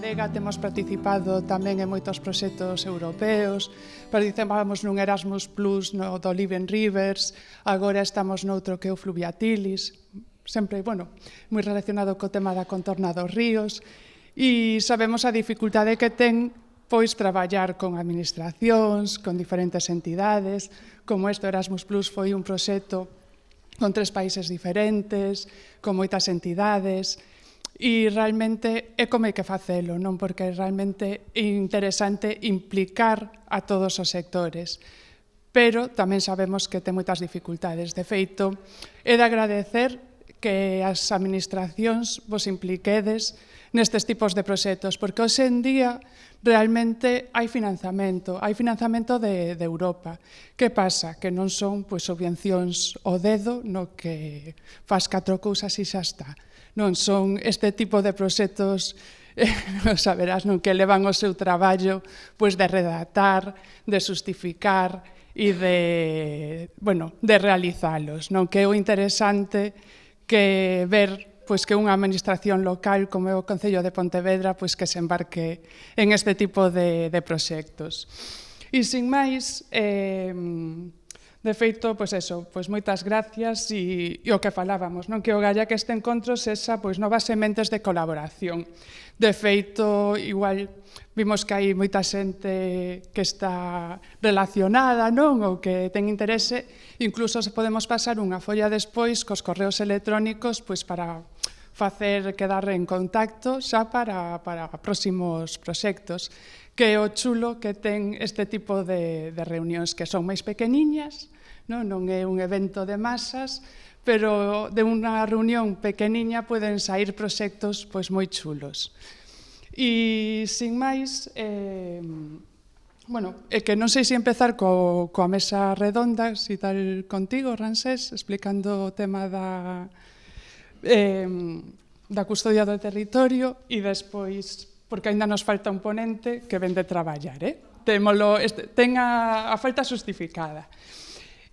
Adega temos participado tamén en moitos proxectos europeos, participábamos nun Erasmus Plus no do Living Rivers, agora estamos noutro que é o Fluviatilis, sempre, bueno, moi relacionado co tema da contorna dos ríos, e sabemos a dificultade que ten pois traballar con administracións, con diferentes entidades, como este Erasmus Plus foi un proxecto con 3 países diferentes, con moitas entidades, e realmente é como hai que facelo, non? Porque é realmente interesante implicar a todos os sectores, pero tamén sabemos que ten moitas dificultades. De feito, é de agradecer que as administracións vos impliquedes nestes tipos de proxectos, porque hoxe en día realmente hai financiamento de Europa. Que pasa? Que non son subvencións ao dedo no que faz 4 cousas e xa está. Non son este tipo de proxectos, saberás, non, que levan o seu traballo de redactar, de justificar e de realizalos, non? Que é o interesante que ver que unha administración local como é o Concello de Pontevedra que se embarque en este tipo de proxectos. E sin máis, de feito, moitas gracias e o que falábamos, non? Que o galla que este encontro sexa novas sementes de colaboración. De feito, igual vimos que hai moita xente que está relacionada, non? Ou que ten interese, incluso se podemos pasar unha folla despois cos correos electrónicos para facer quedar en contacto xa para próximos proxectos, que é o chulo que ten este tipo de reunións, que son máis pequeniñas, non é un evento de masas, pero de unha reunión pequeniña poden sair proxectos moi chulos. E, sin máis, é que non sei se empezar coa mesa redonda, se tal contigo, Ramsés, explicando o tema da custodia do territorio e despois, porque aínda nos falta un ponente que ven de traballar, ten a falta justificada.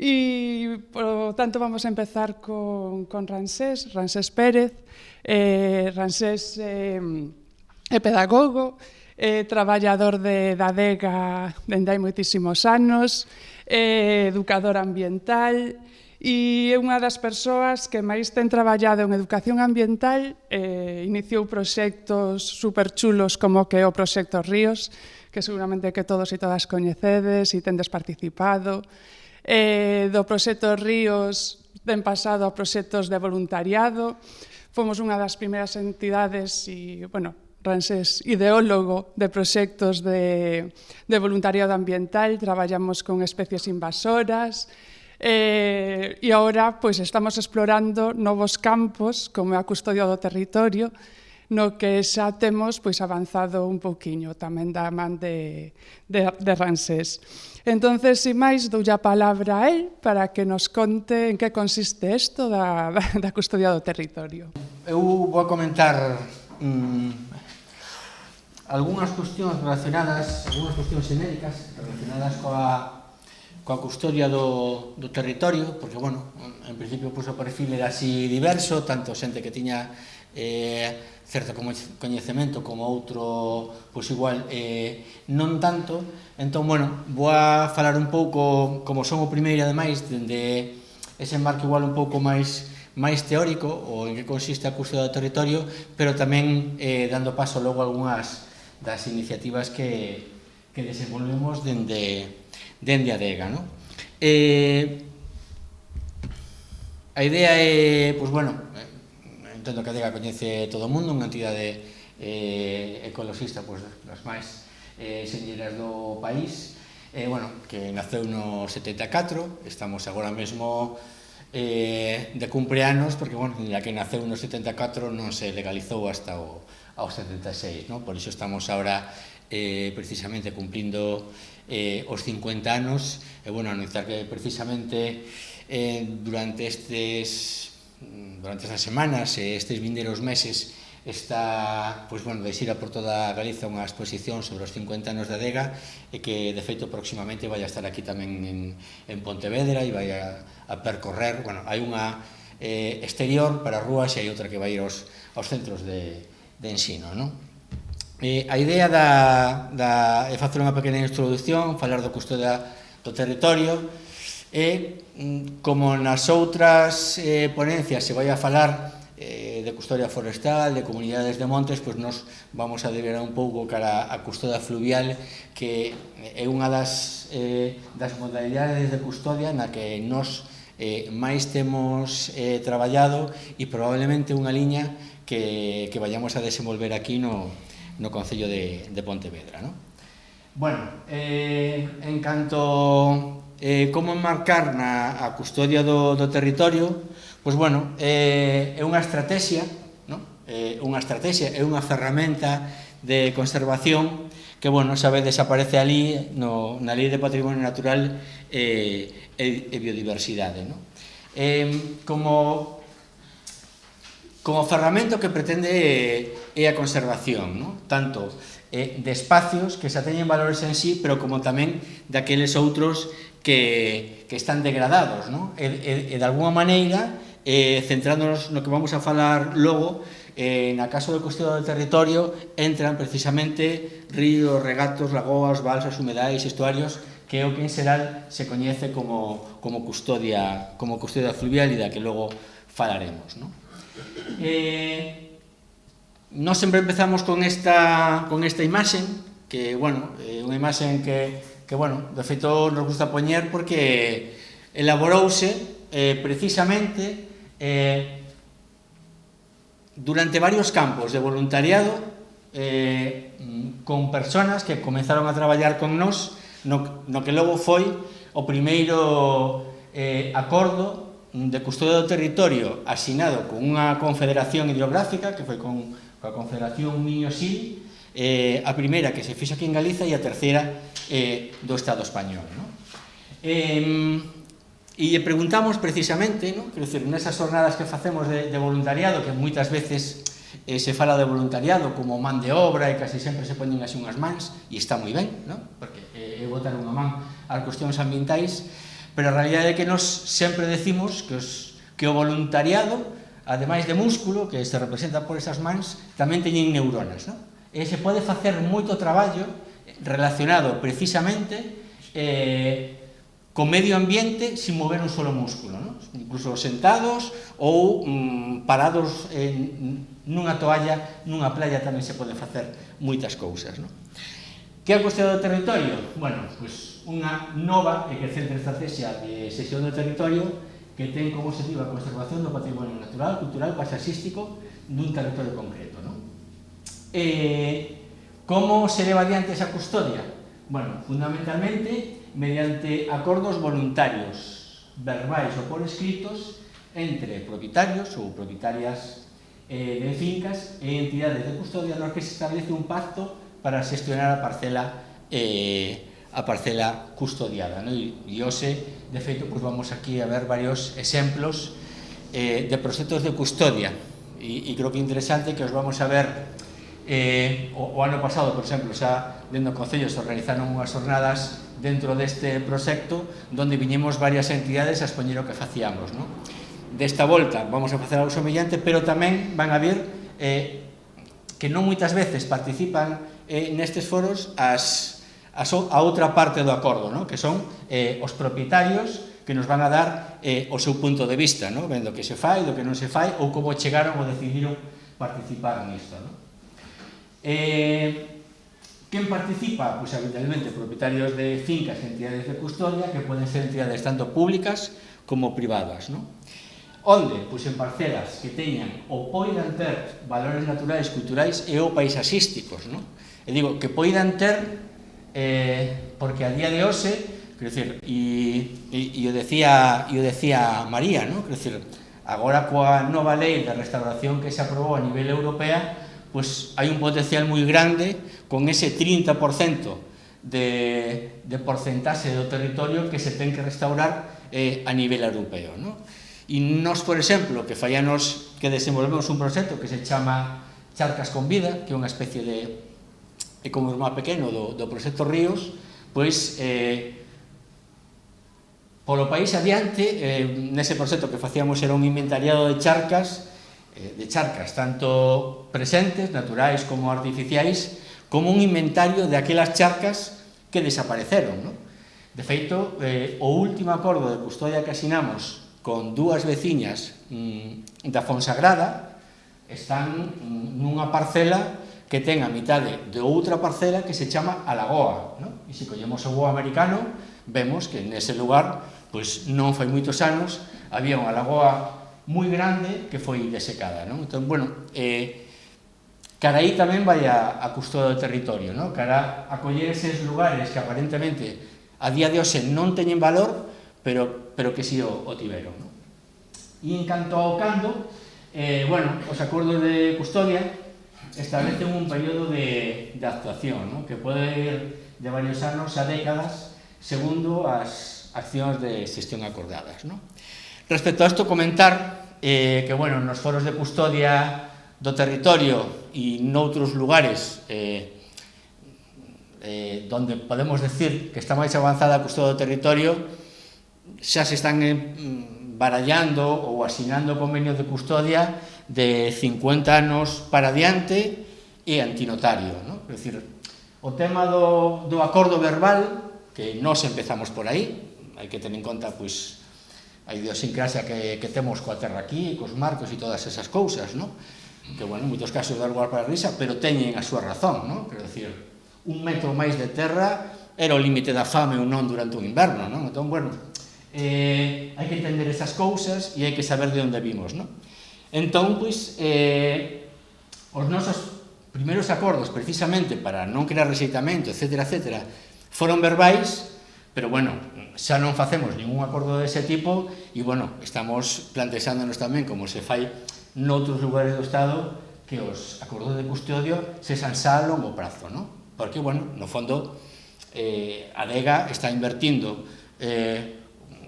E, por tanto, vamos a empezar con Ramsés Pérez. Ramsés é pedagogo, é traballador da Adega dende hai moitísimos anos, é educador ambiental e é unha das persoas que máis ten traballado en educación ambiental. Iniciou proxectos superchulos como que é o Proxecto Ríos, que seguramente que todos e todas coñecedes e tendes participado. Do Proxecto Ríos ten pasado a proxectos de voluntariado. Fomos unha das primeiras entidades e, Ramsés, ideólogo de proxectos de voluntariado ambiental, traballamos con especies invasoras e agora estamos explorando novos campos como a custodia do territorio, no que xa temos avanzado un pouquiño tamén da man de Ramsés. Entonces, sin máis, doulle a palabra a él para que nos conte en que consiste isto da custodia do territorio. Eu vou comentar algunhas cuestións relacionadas, algunhas cuestións xenéricas relacionadas coa custodia do territorio, porque, en principio, o perfil era así diverso, tanto xente que tiña certo coñecemento como outro, igual, non tanto. Entón, vou a falar un pouco, como son o primeiro, ademais, dende ese embarque igual un pouco máis teórico, ou en que consiste a custodia do territorio, pero tamén dando paso logo a algunhas das iniciativas que desenvolvemos dende a Adega. A idea é, entendo que a Adega coñece todo o mundo, unha entidade ecologista das máis señeiras do país, que naceu no 74, estamos agora mesmo de cumpleanos, porque, ya que naceu no 74 non se legalizou hasta ao 76, por iso estamos agora precisamente cumplindo os 50 anos, e, anunciar que precisamente durante estas semanas e estes vindeiros meses está, de xira por toda Galiza unha exposición sobre os 50 anos da Adega, e que, de feito, próximamente vai a estar aquí tamén en Pontevedra e vai a percorrer, hai unha exterior para as rúas e hai outra que vai ir aos centros de ensino, non? A idea é facer unha pequena introducción, falar da custodia do territorio, e como nas outras ponencias se vai a falar de custodia forestal, de comunidades de montes, pois nos vamos a derivar un pouco cara a custodia fluvial, que é unha das modalidades de custodia na que nos máis temos traballado e probablemente unha liña que vayamos a desenvolver aquí no Concello de Pontevedra, non? Bueno, en canto como enmarcar a custodia do territorio, pois, bueno, é unha estrategia, non? É unha ferramenta de conservación que, bueno, xa vedes, aparece ali na Lei de Patrimonio Natural e Biodiversidade, non? Como ferramenta que pretende é a conservación, non? Tanto de espacios que xa teñen valores en sí, pero como tamén daqueles outros que están degradados, non? E de alguma maneira, centrándonos no que vamos a falar logo, na caso de custodia do territorio entran precisamente ríos, regatos, lagoas, balsas, humedais, estuarios, que é o que en xeral se coñece como custodia fluvial e da que logo falaremos, non? Nós sempre empezamos con esta imaxen, que, bueno, é unha imaxen que, bueno, de feito nos gusta poñer porque elaborouse precisamente durante varios campos de voluntariado con personas que comenzaron a traballar con nós no que logo foi o primeiro acordo de custodia do territorio asinado con unha confederación hidrográfica, que foi con a Confederación Miño-Sil, a primeira que se fixo aquí en Galiza e a terceira do Estado español, non? E preguntamos precisamente, non? Quero dicir, nesas jornadas que facemos de voluntariado, que moitas veces se fala de voluntariado como man de obra e casi sempre se poñen así unhas mans, e está moi ben, non? Porque é botar unha man ás cuestións ambientais, pero a realidade é que nos sempre decimos que o voluntariado, ademais de músculo, que se representa por esas mans, tamén teñen neuronas, non? E se pode facer moito traballo relacionado precisamente co medio ambiente sin mover un solo músculo, non? Incluso sentados ou parados nunha toalla, nunha playa tamén se pode facer moitas cousas, non? Que é a cuestión do territorio? Bueno, pois unha nova e crecente estrategia de xestión do territorio que ten como objetivo a conservación do patrimonio natural, cultural, paisaxístico dun territorio concreto, non? Como se leva adiante esa custodia? Bueno, fundamentalmente mediante acordos voluntarios, verbais ou por escritos, entre propietarios ou propietarias de fincas e entidades de custodia nos que se establece un pacto para xestionar a parcela custodiada, non? E hoxe, de feito, vamos aquí a ver varios exemplos de proxectos de custodia e creo que é interesante que os vamos a ver o ano pasado, por exemplo, xa dentro do Concello se organizaron unhas jornadas dentro deste proxecto onde viñemos varias entidades a expoñer o que facíamos, non? Desta volta vamos a facer algo semellante, pero tamén van a vir que non moitas veces participan nestes foros a outra parte do acordo, que son os propietarios que nos van a dar o seu punto de vista, vendo que se fai, do que non se fai, ou como chegaron ou decidiron participar nisto. Quen participa? Pois, habitualmente, propietarios de fincas e entidades de custodia, que poden ser entidades tanto públicas como privadas. Onde? Pois en parcelas que teñan ou poidan ter valores naturais, culturais e ou paisaxísticos. E digo, que poidan ter porque a día de hoxe, quero dicir, e o decía María, quero dicir, agora coa nova lei de restauración que se aprobou a nivel europea, pois hai un potencial moi grande con ese 30% de porcentaxe do territorio que se ten que restaurar a nivel europeo. E nós, por exemplo, que fallanos que desenvolvemos un proxecto que se chama Charcas con Vida, que é unha especie de e como irmán pequeno do proxecto Ríos, pois polo país adiante, nese proxecto que facíamos era un inventariado de charcas tanto presentes, naturais como artificiais, como un inventario de aquelas charcas que desapareceron, non? De feito, o último acordo de custodia que asinamos con dúas veciñas da Fonsagrada están nunha parcela que ten a mitade de outra parcela que se chama A Lagoa, non? E se collemos o búho americano, vemos que nese lugar, pois non foi moitos anos, había unha lagoa moi grande que foi desecada, non? Entón, bueno, cara aí tamén vai a custodia do territorio, non? Cara a coller eses lugares que aparentemente a día de hoxe non teñen valor, pero que si o tiveron, non? E en canto ao cando, bueno, os acordos de custodia establecen un período de actuación, non? Que pode ir de varios anos a décadas segundo as accións de xestión acordadas, non? Respecto a isto, comentar que, bueno, nos foros de custodia do territorio e noutros lugares donde podemos decir que está máis avanzada a custodia do territorio, xa se están barallando ou asinando convenios de custodia de 50 anos para diante e antinotario, non? É dicir, o tema do acordo verbal, que nós empezamos por aí, hai que ter en conta, pois, a idiosincrasia que temos coa terra aquí, cos marcos e todas esas cousas, non? Que, bueno, en moitos casos dá lugar para a risa, pero teñen a súa razón, non? Quero dicir, un metro máis de terra era o límite da fame ou non durante un inverno, non? Entón, bueno, hai que entender esas cousas e hai que saber de onde vimos, non? Entón, pois, os nosos primeiros acordos, precisamente para non crear rexeitamento, etcétera, etcétera, foron verbais, pero, bueno, xa non facemos ningún acordo dese tipo e, bueno, estamos plantexándonos tamén, como se fai noutros lugares do Estado, que os acordos de custodio sexan xa a longo prazo, non? Porque, bueno, no fondo, a Adega está invertindo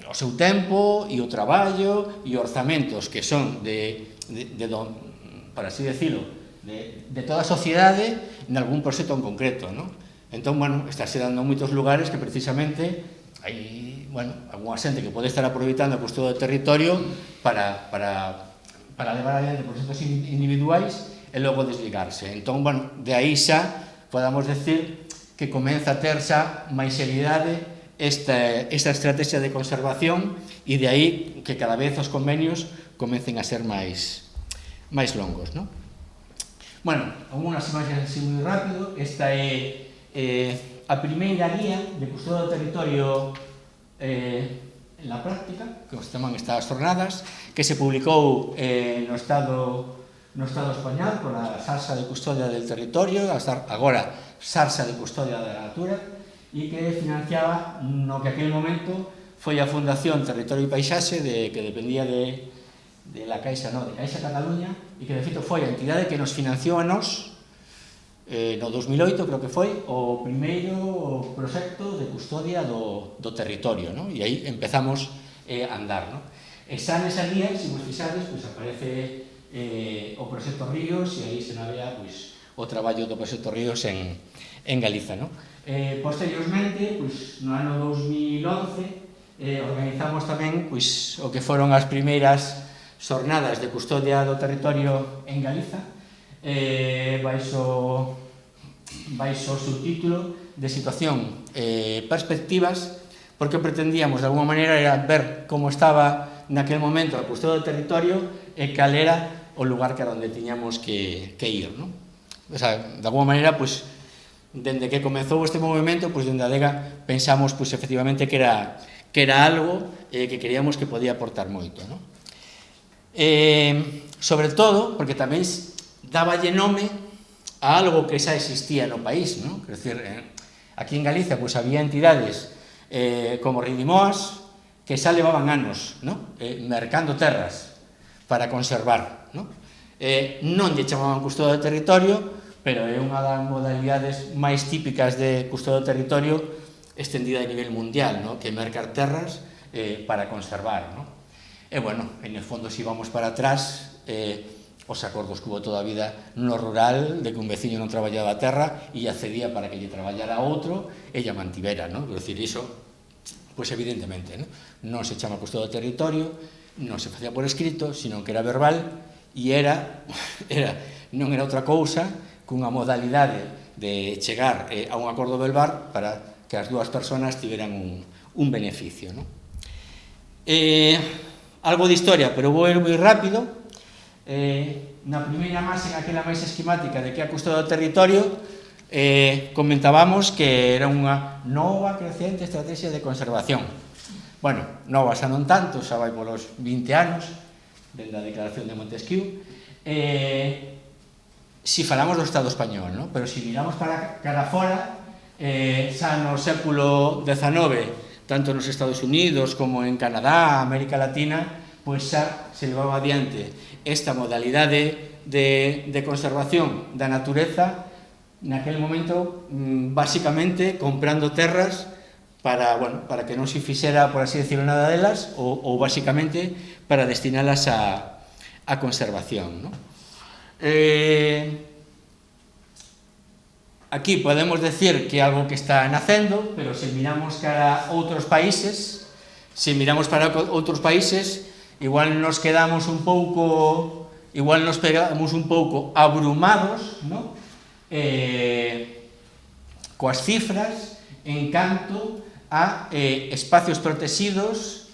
o seu tempo e o traballo e orzamentos que son para así decirlo, de toda a sociedade en algún proxecto en concreto, non? Entón, bueno, estáse dando moitos lugares que precisamente hai, bueno, algunha xente que pode estar aproveitando a custodia do territorio para levar adiante proxectos individuais e logo desligarse. Entón, bueno, de aí xa podamos decir que comeza a ter xa máis seriedade esta estrategia de conservación e de aí que cada vez os convenios comecen a ser máis longos, non? Bueno, algunas imaxes así moi rápido. Esta é a primeira guía de custodia do territorio en la práctica, que se chaman estas jornadas, que se publicou no Estado español pola Sarsa de Custodia del Territorio, agora Sarsa de Custodia da Natura, e que financiaba no que aquel momento foi a Fundación Territorio e Paisaxe, que dependía de la Caixa, de Caixa Cataluña, e que de feito foi a entidade que nos financiou a nós no 2008, creo que foi, o primeiro proxecto de custodia do territorio, non? E aí empezamos a andar, non? E xa nesa guía, se vos fixades, aparece o proxecto Ríos, e aí se navea o traballo do proxecto Ríos en Galiza, non? Posteriormente, no ano 2011, organizamos tamén o que foron as primeiras xornadas de custodia do territorio en Galiza, baixo o subtítulo de situación perspectivas, porque pretendíamos de alguma maneira era ver como estaba naquel momento a custodia do territorio e cal era o lugar que era onde tiñamos que ir, non? O sea, de alguma maneira, dende que comezou este movimento, dende a Adega pensamos efectivamente que era algo que queríamos que podía aportar moito, non? Sobre todo, porque tamén dáballe nome a algo que xa existía no país, non? Quer dizer, aquí en Galicia había entidades como Ridimoas que xa levaban anos, non? Mercando terras para conservar, non? Non lle chamaban custodia do territorio, pero é unha das modalidades máis típicas de custodia do territorio extendida a nivel mundial, non? Que mercar terras para conservar, non? E, bueno, en el fondo, se vamos para atrás, os acordos que hubo toda a vida no rural, de que un veciño non traballaba a terra e accedía para que lle traballara outro e lla mantivera, non? Quer dicir, iso, evidentemente, non se chama custodia do territorio, non se facía por escrito, sino que era verbal e non era outra cousa que unha modalidade de chegar a un acordo verbal para que as dúas persoas tiveran un beneficio. Algo de historia, pero vou ir moi rápido. Na primeira imaxe, aquela máis esquemática de que é a custodia do territorio, comentábamos que era unha nova crecente estrategia de conservación. Bueno, nova xa non tanto, xa vai polos 20 anos, dende a declaración de Montesquieu. Si falamos do Estado español, pero si miramos para cara fora, xa no século XIX, tanto nos Estados Unidos como en Canadá, América Latina, pois xa se levaba adiante esta modalidade de conservación da natureza, naquele momento, basicamente, comprando terras para que non se fixera, por así decirlo, nada delas, ou basicamente para destinalas a conservación. Aquí podemos decir que é algo que está nacendo, pero se miramos para outros países, igual nos quedamos un pouco abrumados, coas cifras en canto a espacios protegidos,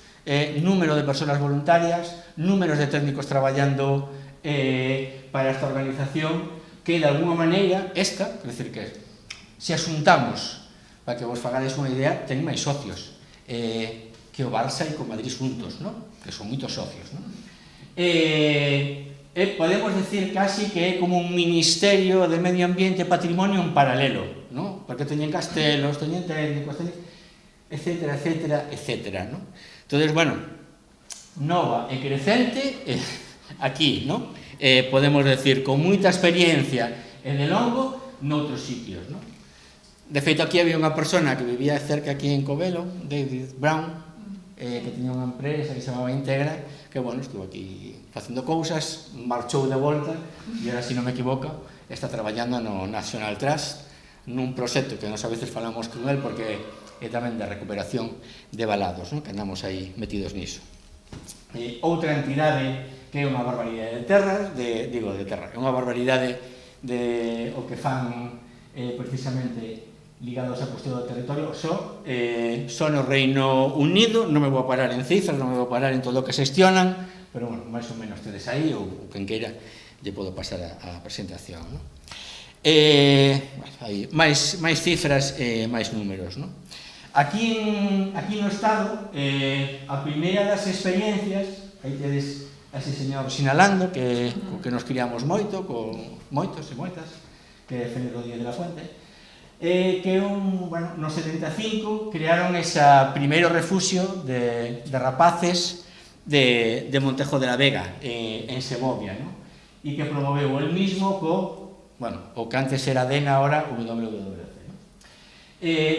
número de persoas voluntarias, números de técnicos traballando para esta organización, que de alguma maneira esta, quer dizer que se asuntamos, para que vos fagades unha idea, ten máis socios que o Barça e co Madrid xuntos, que son moitos socios. Podemos decir casi que é como un ministerio de medio ambiente e patrimonio en paralelo, porque teñen castelos, teñen técnicos, etcétera, etcétera, etcétera. Entón, nova e crecente aquí, podemos decir, con moita experiencia e de longo noutros sitios. De feito, aquí había unha persona que vivía cerca aquí en Covelo, David Brown, que tiña unha empresa que se chamaba Integra, que, estuvo aquí facendo cousas, marchou de volta, e ahora, se non me equivoco, está traballando no National Trust, nun proxecto que nos a veces falamos con él, porque é tamén de recuperación de valados, que andamos aí metidos niso. Outra entidade que é unha barbaridade de terras, é unha barbaridade de o que fan precisamente ligados á cuestión do territorio, son o Reino Unido, non me vou a parar en cifras, non me vou a parar en todo o que xestionan, pero, máis ou menos tedes aí, ou quen queira, lle podo pasar a presentación. Máis cifras e máis números. Aquí no Estado, a primeira das experiencias, aí tedes así señor sinalando que nos criamos moito, con moitos e moitas, que é Félix Rodríguez de la Fuente, que no 75 crearon ese primeiro refuxio de rapaces de Montejo de la Vega, en Segovia, e que promoveu el mismo o que antes era DEN, ahora WWF.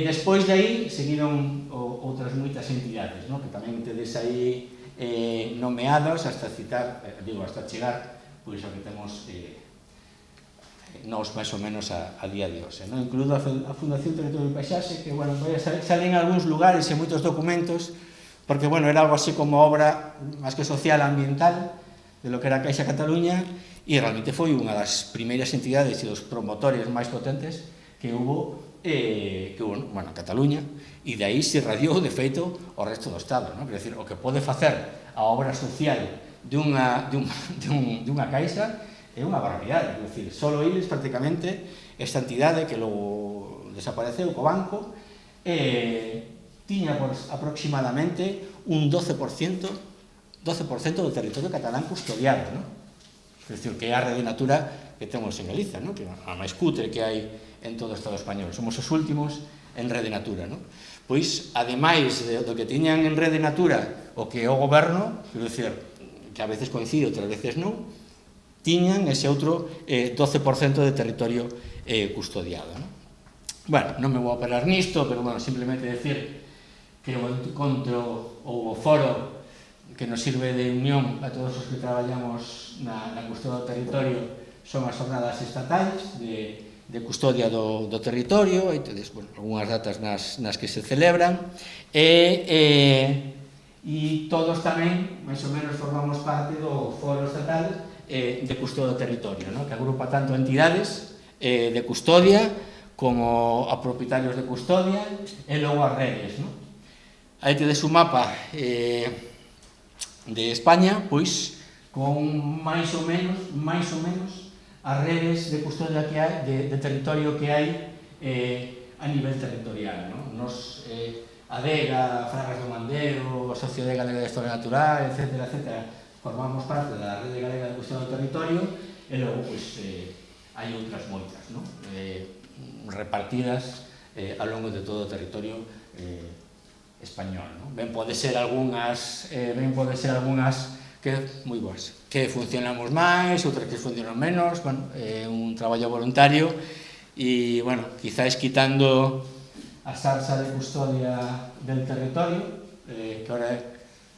Despois de aí seguiron outras moitas entidades, que tamén tedes aí nomeados hasta chegar pois ao que temos nos máis ou menos a día de hoxe. Incluído a Fundación Territorio e Paisaxe, que salen en algúns lugares e moitos documentos, porque era algo así como obra máis que social ambiental de lo que era a Caixa Cataluña, e realmente foi unha das primeiras entidades e dos promotores máis potentes que hubo en Cataluña, e de aí se irradiou, de feito, o resto do Estado. Quer dizer, o que pode facer a obra social dunha caixa é unha barbaridade. Quer dizer, solo eles, prácticamente, esta entidade que logo desapareceu co banco, tiña aproximadamente un 12% do territorio catalán custodiado. Quer dizer, que é a rede natura que temos en Galiza, que é a máis cutre que hai en todo o Estado español. Somos os últimos en rede natura. Pois, ademais do que tiñan en rede natura o que o goberno, quero dicir, que a veces coincide, outras veces non, tiñan ese outro 12% de territorio custodiado. Non me vou a parar nisto, pero simplemente decir que o encontro ou o foro que nos sirve de unión a todos os que traballamos na custodia do territorio son as jornadas estatais de custodia do territorio, e tedes algunhas datas nas que se celebran, e todos tamén, máis ou menos, formamos parte do foro estatal de custodia do territorio, que agrupa tanto entidades de custodia como a propietarios de custodia e logo as redes, non? Aí tedes un mapa de España, pois, con máis ou menos as redes de custodia que hai, de territorio que hai a nivel territorial, non? Nos, ADEGA, Fragas do Mandeo, Sociedade Galega de Historia Natural, etc., formamos parte da Rede Galega de Custodia do Territorio e logo, pois, hai outras moitas, non? Repartidas ao longo de todo o territorio español, non? Ben pode ser algunhas que moi boas, que funcionamos máis, outras que funcionan menos, bueno, é un traballo voluntario e, bueno, quizáis quitando a salsa de custodia del territorio, que ahora é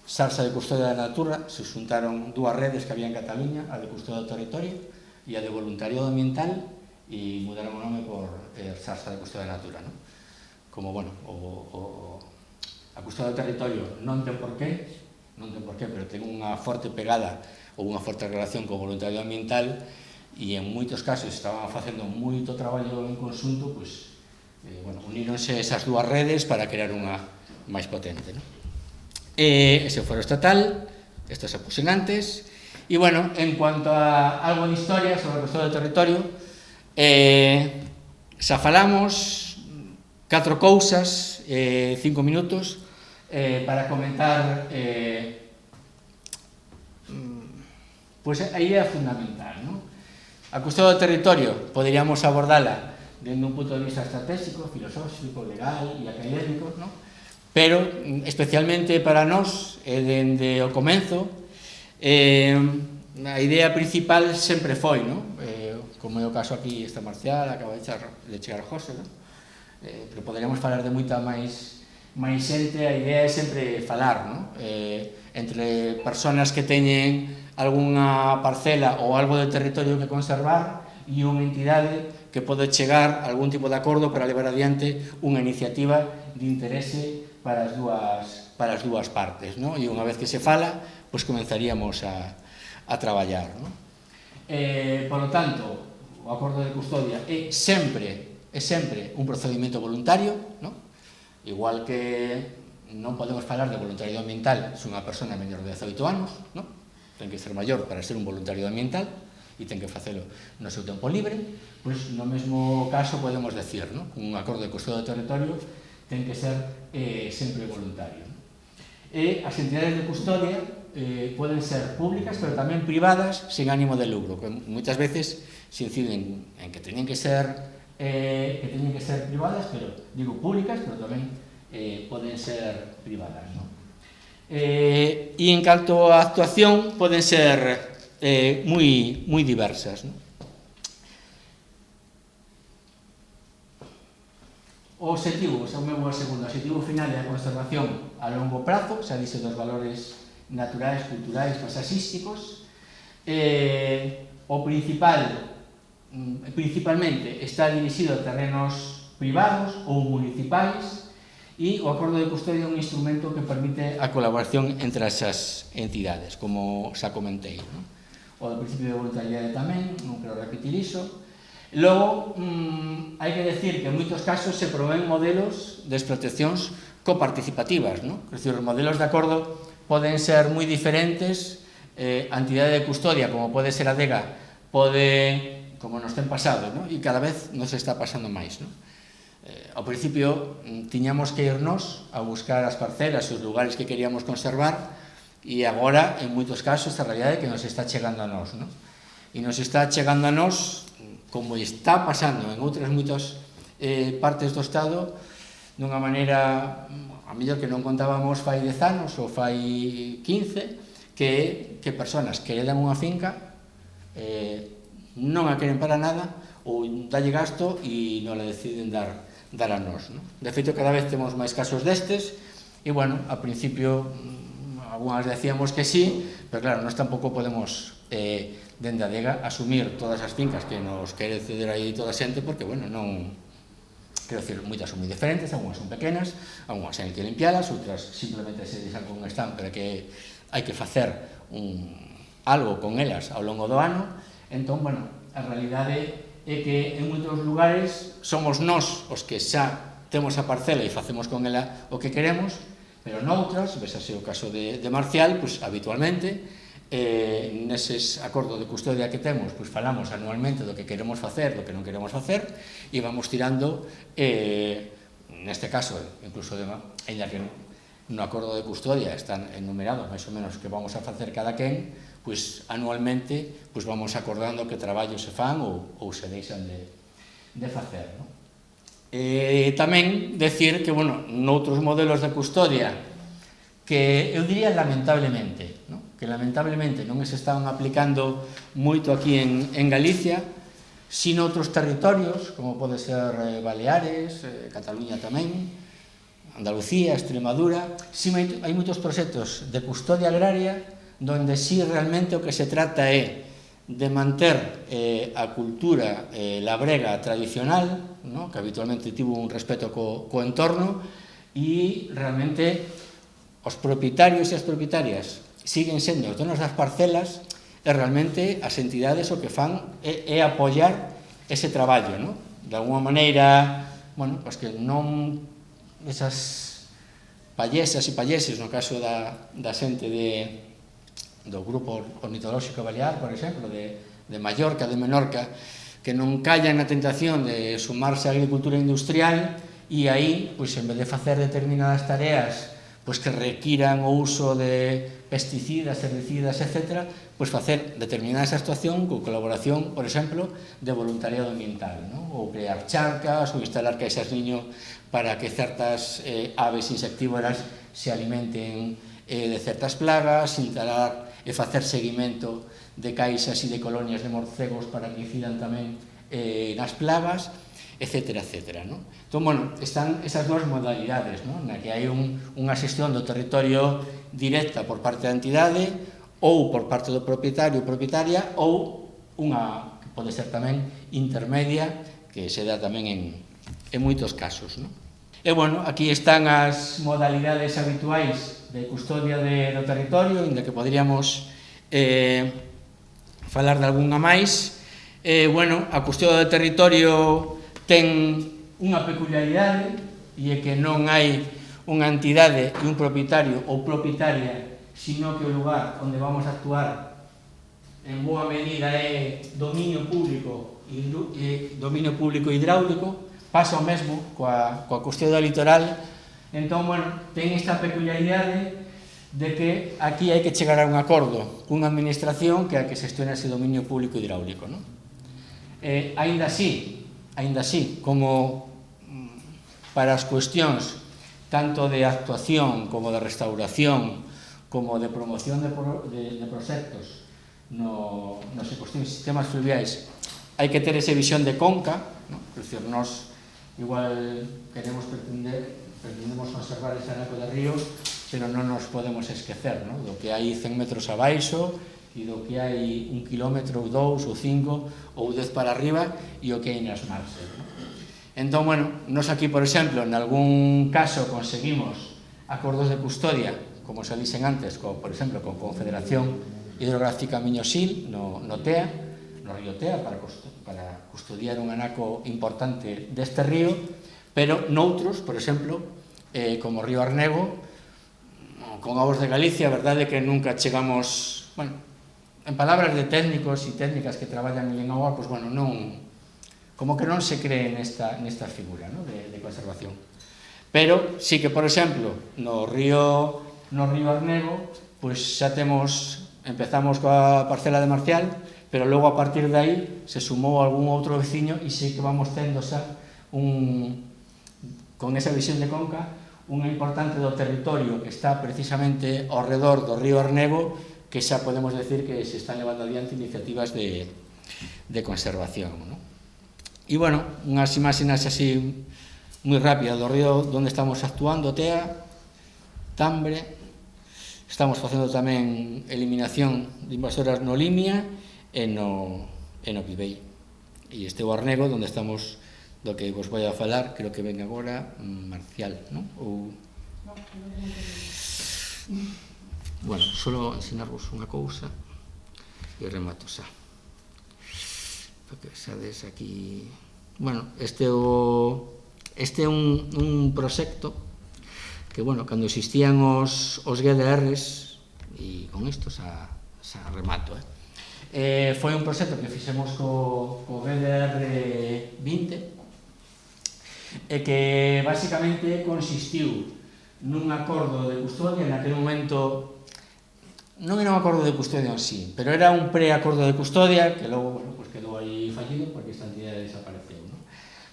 salsa de custodia da natura, se xuntaron dúas redes que había en Cataluña, a de custodia do territorio e a de voluntariado ambiental, e mudaron o nome por salsa de custodia da natura, non? Como, bueno, a custodia do territorio non ten por qué, pero ten unha forte pegada ou unha forte relación co voluntariado ambiental e en moitos casos estaban facendo moito traballo en conxunto, pois, bueno, uníronse esas dúas redes para crear unha máis potente, non? Ese foro estatal, isto se puxen antes, e, bueno, en cuanto a algo de historia sobre a custodia do territorio, xa falamos 4 cousas, 5 minutos, para comentar pois a idea fundamental, non? A custodia do territorio poderíamos abordala dende un punto de vista estratégico, filosófico, legal e académico, non? Pero especialmente para nós, dende o comenzo, a idea principal sempre foi, non? Como é o caso aquí, está Marcial, acaba de chegar José, non? Pero poderíamos falar de moita máis xente, a idea é sempre falar, non? Entre persoas que teñen algunha parcela ou algo de territorio que conservar e unha entidade que pode chegar a algún tipo de acordo para levar adiante unha iniciativa de interese para as dúas partes, non? E unha vez que se fala, pois comenzaríamos a traballar, non? Por lo tanto, o acordo de custodia é sempre un procedimento voluntario, non? Igual que non podemos falar de voluntariado ambiental se unha persona menor de 18 anos, non? Ten que ser maior para ser un voluntario ambiental e ten que facelo no seu tempo libre, pois no mesmo caso podemos decir, non? Un acordo de custodia do territorio ten que ser sempre voluntario. E as entidades de custodia poden ser públicas, pero tamén privadas, sin ánimo de lucro, que moitas veces se inciden en que teñen que ser privadas, pero digo públicas, pero tamén poden ser privadas, non? E en canto a actuación poden ser moi diversas, non? O objetivo, xa me vou ao segundo, o objetivo final é a conservación a longo prazo, xa dixe dos valores naturais, culturais, paisaxísticos. O principalmente está dirixido a terrenos privados ou municipais, e o acordo de custodia é un instrumento que permite a colaboración entre esas entidades, como xa comentei, non? O do principio de voluntariedade tamén, non quero repetir iso. Logo, hai que decir que en moitos casos se provén modelos de explotacións coparticipativas, non? É dicir, os modelos de acordo poden ser moi diferentes, a entidade de custodia, como pode ser a DEGA, pode, como nos ten pasado, non? E cada vez nos está pasando máis, non? Ao principio tiñamos que irnos a buscar as parcelas e os lugares que queríamos conservar, e agora, en moitos casos, a realidade é que nos está chegando a nós, non? E nos está chegando a nós, como está pasando en outras moitas partes do Estado, dunha maneira, a mellor que non contábamos fai 10 anos ou fai 15, que persoas que heredan unha finca non a queren para nada, ou dalle gasto e non la deciden dar a nós, non? De feito, cada vez temos máis casos destes, e, bueno, a principio, algunhas decíamos que sí, pero, claro, nós tampouco podemos, dende a DEGA, asumir todas as fincas que nos quere ceder aí toda a xente, porque, bueno, non... Quero dicir, moitas son moi diferentes, algunhas son pequenas, algunhas hai que limpialas, outras simplemente se deixan con un stand, pero que hai que facer algo con elas ao longo do ano. Entón, bueno, a realidade é que en moitos lugares somos nós os que xa temos a parcela e facemos con ela o que queremos, pero noutras, vesase o caso de Marcial, pois habitualmente, neses acordos de custodia que temos, pois falamos anualmente do que queremos facer, do que non queremos facer, e vamos tirando, neste caso, incluso, ainda que no acordo de custodia están enumerados máis ou menos que vamos a facer cada quen, pois anualmente pois vamos acordando que traballos se fan ou se deixan de facer, non? Tamén decir que, bueno, noutros modelos de custodia que eu diría lamentablemente, non? Que lamentablemente non se están aplicando moito aquí en Galicia, sino outros territorios, como pode ser Baleares, Cataluña tamén, Andalucía, Extremadura. Si hai moitos proxectos de custodia agraria donde si realmente o que se trata é de manter a cultura labrega tradicional, que habitualmente tivo un respeto co entorno, e realmente os propietarios e as propietarias siguen sendo os donos das parcelas, e realmente as entidades o que fan é apoiar ese traballo, non? De alguma maneira, bueno, pois que non esas pallesas e palleses, no caso da xente do grupo ornitolóxico balear, por exemplo, de Mallorca, de Menorca, que non callan na tentación de sumarse á agricultura industrial e aí, pois, en vez de facer determinadas tareas pois que requiran o uso de pesticidas, herbicidas, etc., pois facer determinadas actuación con colaboración, por exemplo, de voluntariado ambiental, non? Ou crear charcas, ou instalar caixas niño para que certas aves insectívoras se alimenten de certas plagas, instalar e facer seguimento de caixas e de colonias de morcegos para que incidan tamén nas plagas, etcétera, etcétera, non? Entón, bueno, están esas dúas modalidades, non? Na que hai unha xestión do territorio directa por parte da entidade ou por parte do propietario ou propietaria, ou unha que pode ser tamén intermedia, que se dá tamén en moitos casos, non? E, bueno, aquí están as modalidades habituais de custodia do territorio, inda que poderíamos falar de algunha máis. Bueno, a custodia do territorio ten unha peculiaridade, e é que non hai unha entidade e un propietario ou propietaria, sino que o lugar onde vamos a actuar en boa medida é dominio público hidráulico. Pasa o mesmo coa custodia litoral. Entón, bueno, ten esta peculiaridade de que aquí hai que chegar a un acordo cunha administración que é a que xestiona ese dominio público hidráulico, non? Aínda así, como para as cuestións tanto de actuación como de restauración como de promoción de proxectos nos ecosistemas fluviais, hai que ter esa visión de conca, non? É dicir, nós igual pretendemos conservar ese anaco de río, pero non nos podemos esquecer, non? Do que hai 100 metros abaixo e do que hai 1 kilómetro ou 2 ou 5 ou 10 para arriba e o que hai nas marxes, non? Entón, bueno, nos aquí, por exemplo, en algún caso conseguimos acordos de custodia, como se dixen antes, por exemplo, con Confederación Hidrográfica Miño-Sil, no TEA, no río TEA, para custodiar un anaco importante deste río, pero noutros, por exemplo, como o río Arnego, con Aguas de Galicia, a verdade é que nunca chegamos, bueno, en palabras de técnicos e técnicas que traballan en agua, pues bueno, non, como que non se cree nesta figura, ¿no? de conservación. Pero sí que, por exemplo, no río Arnego, pues xa empezamos coa parcela de Marcial, pero logo a partir de aí se sumou algún outro veciño e sí que vamos tendo xa con esa visión de conca unha importante do territorio que está precisamente ao redor do río Arnego, que xa podemos decir que se están levando adiante iniciativas de conservación, ¿no? E, bueno, unhas imaxes así moi rápidas do río onde estamos actuando, TEA, Tambre, estamos facendo tamén eliminación de invasoras no Limia e no Pibei. E este o Arnego, onde estamos, do que vos vou a falar, creo que ven agora Marcial, non? Bueno, só ensinarvos unha cousa e remato xa. que xades aquí... Bueno, este é un proxecto que, bueno, cando existían os GDRs, e con isto xa remato, foi un proxecto que fixemos co GDR 20 e que basicamente consistiu nun acordo de custodia. Naquele momento non era un acordo de custodia en sí, pero era un preacordo de custodia que logo, bueno, pues quedou aí fallido porque esta entidade desapareceu, ¿no?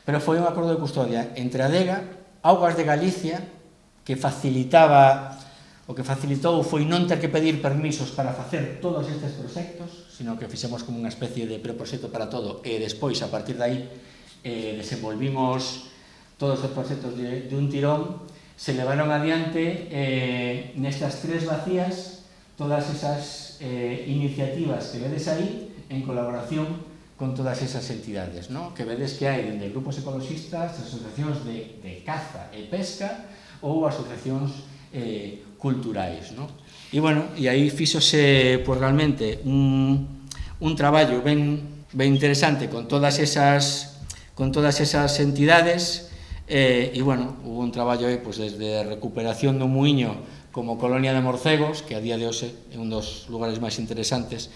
Pero foi un acordo de custodia entre Adega, Augas de Galicia, que o que facilitou foi non ter que pedir permisos para facer todos estes proxectos, sino que fixemos como unha especie de preproxecto para todo, e despois, a partir de aí, desenvolvimos todos os proxectos de un tirón. Se levaron adiante nestas 3 vacías todas esas iniciativas que vedes aí en colaboración con todas esas entidades, ¿no? Que vedes que hai dende grupos ecologistas, asociacións de caza e pesca ou asociacións culturais, ¿no? E, bueno, e aí fíxose pues, realmente un traballo ben interesante con todas esas entidades. E, bueno, hubo un traballo aí pues, desde recuperación do muiño como colonia de morcegos, que a día de hoxe é un dos lugares máis interesantes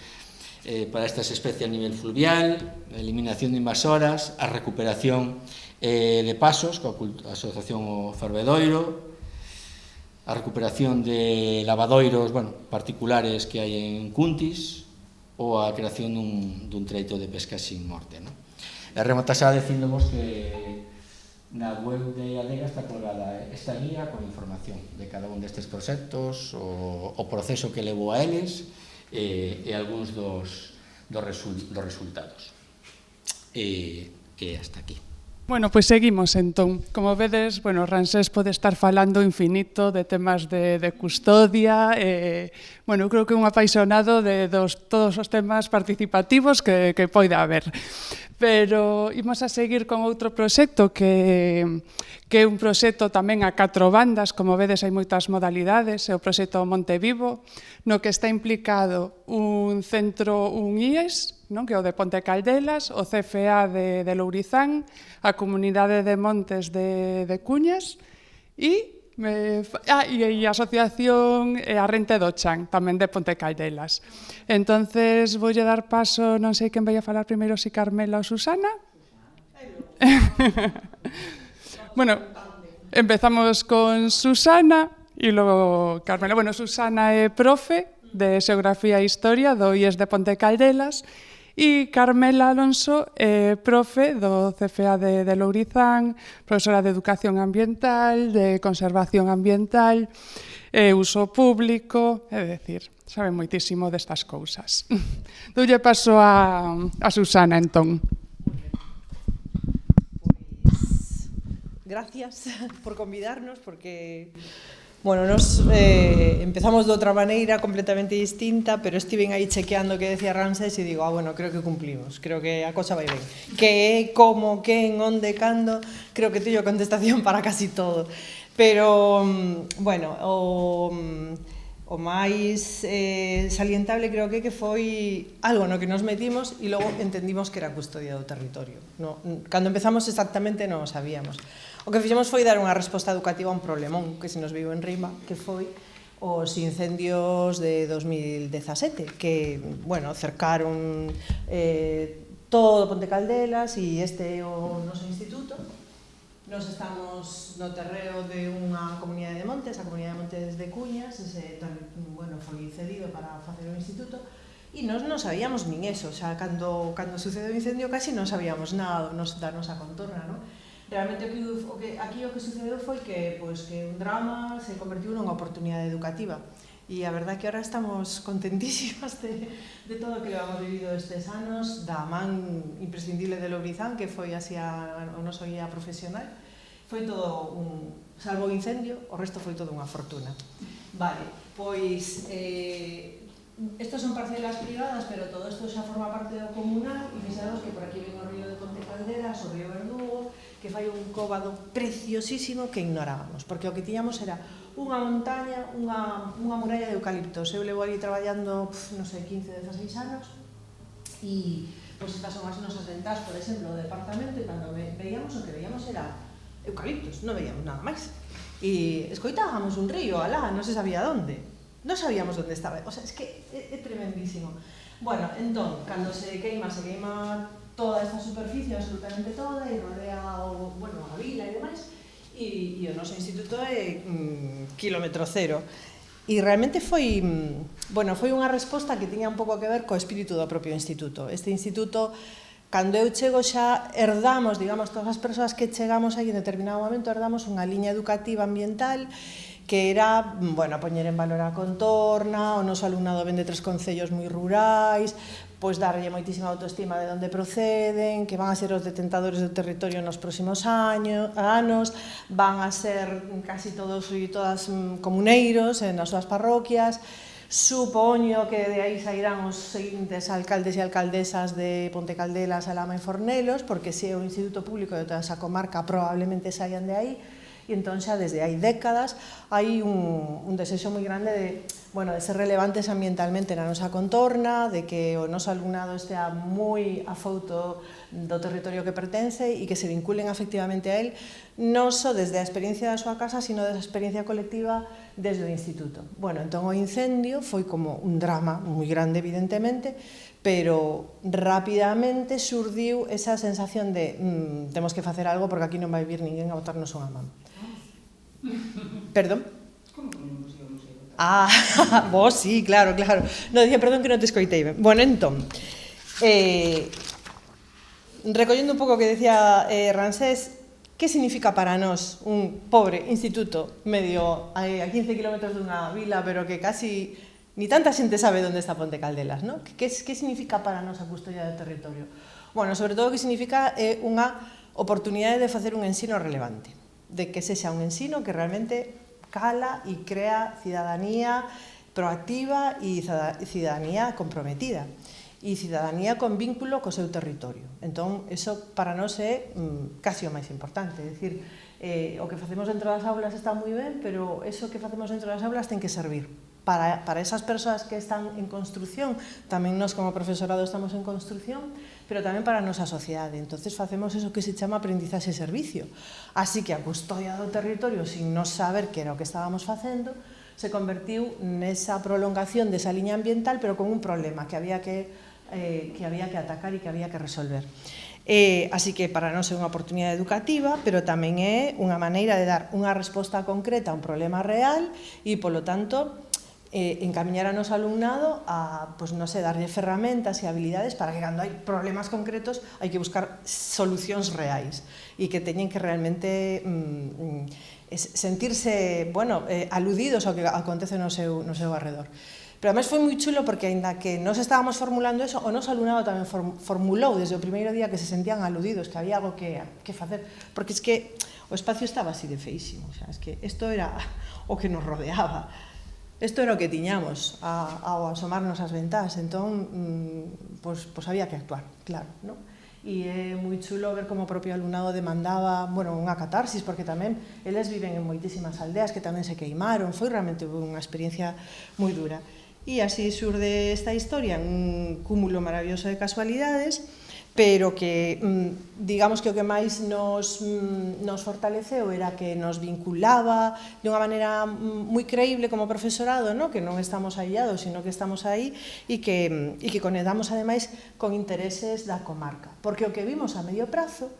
para estas especies a nivel fluvial, a eliminación de invasoras, a recuperación de pasos, coa asociación o Fervedoiro, a recuperación de lavadoiros, bueno, particulares que hai en Cuntis, ou a creación dun treito de pesca sin morte, ¿no? E rematasá dicíndovos que na web de Adega está colgada esta guía con información de cada un destes proxectos, o proceso que levou a eles e algúns dos resultados. E hasta aquí. Bueno, pois seguimos entón. Como vedes, bueno, Ramsés pode estar falando infinito de temas de custodia. Bueno, eu creo que é un apaixonado de todos os temas participativos que poida haber. Pero imos a seguir con outro proxecto que é un proxecto tamén a 4 bandas. Como vedes, hai moitas modalidades. É o proxecto Monte Vivo, no que está implicado un centro, un IES, non? Que é o de Ponte Caldelas, o CFA de Lourizán, a Comunidade de Montes de Cuñas e a Asociación a Rente do Chan, tamén de Ponte Caldelas. Entonces, voulle dar paso, non sei quen vai a falar primeiro, si Carmela ou Susana. Bueno, empezamos con Susana e logo Carmela. Bueno, Susana é profe de Xeografía e Historia do IES de Ponte Caldelas e Carmela Alonso é profe do CFA de Lourizán, profesora de Educación Ambiental, de Conservación Ambiental, uso público, é dicir, sabe moitísimo destas cousas. Doulle paso a Susana, entón. Gracias por convidarnos, porque... Bueno, nos empezamos de outra maneira completamente distinta, pero estiven aí chequeando o que decía Ramsés e digo, bueno, creo que cumplimos, creo que a cosa vai ben. Que é, como, quen, onde, cando, creo que teño contestación para casi todo. Pero, bueno, o máis salientable creo que foi algo no que nos metimos e logo entendimos que era custodia do territorio. Cando empezamos exactamente non o sabíamos. O que fixemos foi dar unha resposta educativa a un problemón que se nos viu en rima, que foi os incendios de 2017, que, bueno, cercaron todo Ponte Caldelas e este é o noso instituto. Nos estamos no terreo de unha comunidade de montes, a comunidade de montes de Cuñas, ese, bueno, foi cedido para facer o instituto, e nos non sabíamos nin eso, xa cando sucedeu o incendio casi non sabíamos nada da nosa contorna, non? Realmente aquí o que sucedeu foi que un drama se convertiu nunha oportunidade educativa, e a verdade é que ahora estamos contentísimas de todo o que levamos vivido estes anos, da man imprescindible de Lourizán, que foi así o noso guía profesional. Foi todo salvo o incendio, o resto foi todo unha fortuna. Vale, pois estos son parcelas privadas, pero todo isto xa forma parte do comunal, e fixados que por aquí ven o río de Ponte Caldelas, o río Verdugo, que fai un cóbado preciosísimo que ignorábamos, porque o que tiñamos era unha montaña, unha muralla de eucaliptos. Eu levo ali traballando, non sei, 15, 16 anos, e pois estas son as nosas ventás, por exemplo, do departamento, e cando veíamos, o que veíamos era eucaliptos, non veíamos nada máis. E escoitábamos un río alá, non se sabía onde. Non sabíamos onde estaba. O sea, es que é tremendísimo. Bueno, entón, cando se queima toda esta superficie, absolutamente toda, e rodea a vila e demais, e o noso instituto é kilómetro cero. E realmente foi unha resposta que tiña un pouco que ver co espírito do propio instituto. Este instituto, cando eu chego xa herdamos, digamos, todas as persoas que chegamos aí en determinado momento, herdamos unha liña educativa ambiental que era, poñer en valor a contorna, o noso alumnado ven de 3 concellos moi rurais, pois darlle moitísima autoestima de onde proceden, que van a ser os detentadores do territorio nos próximos anos, van a ser casi todos e todas comuneiros nas súas parroquias. Supoño que de aí sairán os seguintes alcaldes e alcaldesas de Ponte Caldelas, Alhama e Fornelos, porque se é o instituto público de toda esa comarca probablemente saian de aí. E entón xa desde hai décadas hai un desexo moi grande de ser relevantes ambientalmente na nosa contorna, de que o noso alumnado estea moi afouto do territorio que pertence e que se vinculen afectivamente a él, non só desde a experiencia da súa casa, sino desde a experiencia colectiva desde o instituto. Entón o incendio foi como un drama moi grande, evidentemente, pero rapidamente surdiu esa sensación de temos que facer algo porque aquí non vai vir ninguén a botarnos unha man. Perdón? Como que non vos íbamos a botar? Vos sí, claro. No, dicía, perdón que non te escoitei ben. Entón, recollendo un pouco o que decía Rancés, que significa para nós un pobre instituto medio a 15 kilómetros dunha vila, pero que casi ni tanta xente sabe onde está Ponte Caldelas, non? Que significa para nós a custodia do territorio? Sobre todo o que significa é unha oportunidade de facer un ensino relevante, de que sexa un ensino que realmente cala e crea cidadanía proactiva e cidadanía comprometida e cidadanía con vínculo co seu territorio. Entón, eso para nós é casi o máis importante, é dicir, o que facemos dentro das aulas está moi ben, pero eso que facemos dentro das aulas ten que servir para esas persoas que están en construción, tamén nós como profesorado estamos en construción, pero tamén para a nosa sociedade. Entonces facemos eso que se chama aprendizaxe e servicio. Así que a custodia do territorio, sin non saber que era o que estábamos facendo, se convertiu nesa prolongación desa liña ambiental, pero con un problema que había que atacar e que había que resolver. Así que para nós é unha oportunidade educativa, pero tamén é unha maneira de dar unha resposta concreta a un problema real e, polo tanto, encamiñar a noso alumnado a, darlle ferramentas e habilidades para que cando hai problemas concretos hai que buscar solucións reais e que teñen que realmente sentirse, aludidos ao que acontece no seu arredor. Pero además foi moi chulo porque, aínda que nós estábamos formulando eso, o noso alumnado tamén formulou desde o primeiro día que se sentían aludidos, que había algo que facer, porque es que o espacio estaba así de feísimo, o sea, es que isto era o que nos rodeaba. Isto era o que tiñamos ao asomarnos as ventás, entón, había que actuar, claro, non? E é moi chulo ver como o propio alumnado demandaba, unha catarsis, porque tamén eles viven en moitísimas aldeas que tamén se queimaron, foi realmente unha experiencia moi dura. E así surde esta historia, un cúmulo maravilloso de casualidades, pero que, digamos que o que máis nos fortaleceu era que nos vinculaba de unha maneira moi creíble como profesorado, que non estamos aillados, sino que estamos aí e que conectamos ademais con intereses da comarca. Porque o que vimos a medio prazo,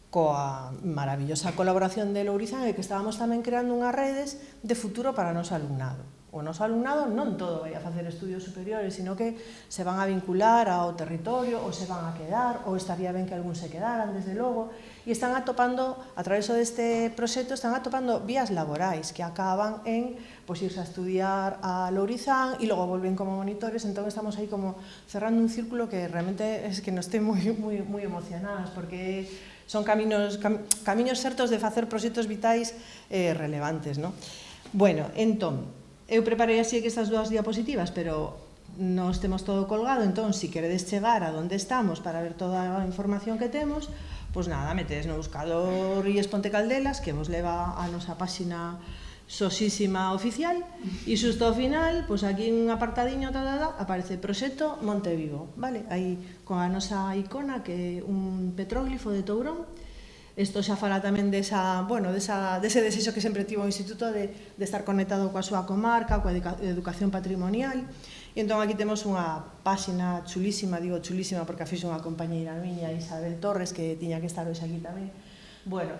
coa maravillosa colaboración de Lourizán, é que estábamos tamén creando unhas redes de futuro para o noso alumnado. O noso alumnado non todo vai a facer estudios superiores, sino que se van a vincular ao territorio, ou se van a quedar, ou estaría ben que algún se quedaran, desde logo, e están atopando, a través deste proxecto, están atopando vías laborais que acaban en irse a estudiar a Lourizán e logo volven como monitores, entón estamos aí como cerrando un círculo que realmente es que nos ten moi emocionadas, porque son camiños certos de facer proxectos vitais relevantes, non? Entón, eu preparei así que estas dúas diapositivas, pero nos temos todo colgado, entón, se queredes chegar a onde estamos para ver toda a información que temos, metedes no buscador IES Ponte Caldelas, que vos leva a nosa páxina sosísima oficial, e xusto ao final, pois aquí un apartadiño, aparece Proxecto Montevigo, vale? Aí con a nosa icona, que é un petróglifo de Tourón. Isto xa fala tamén dese desexo que sempre tivo o Instituto de estar conectado coa súa comarca, coa educación patrimonial. E entón aquí temos unha páxina chulísima, digo chulísima porque a fixo unha compañeira miña, Isabel Torres, que tiña que estar hoxe aquí tamén,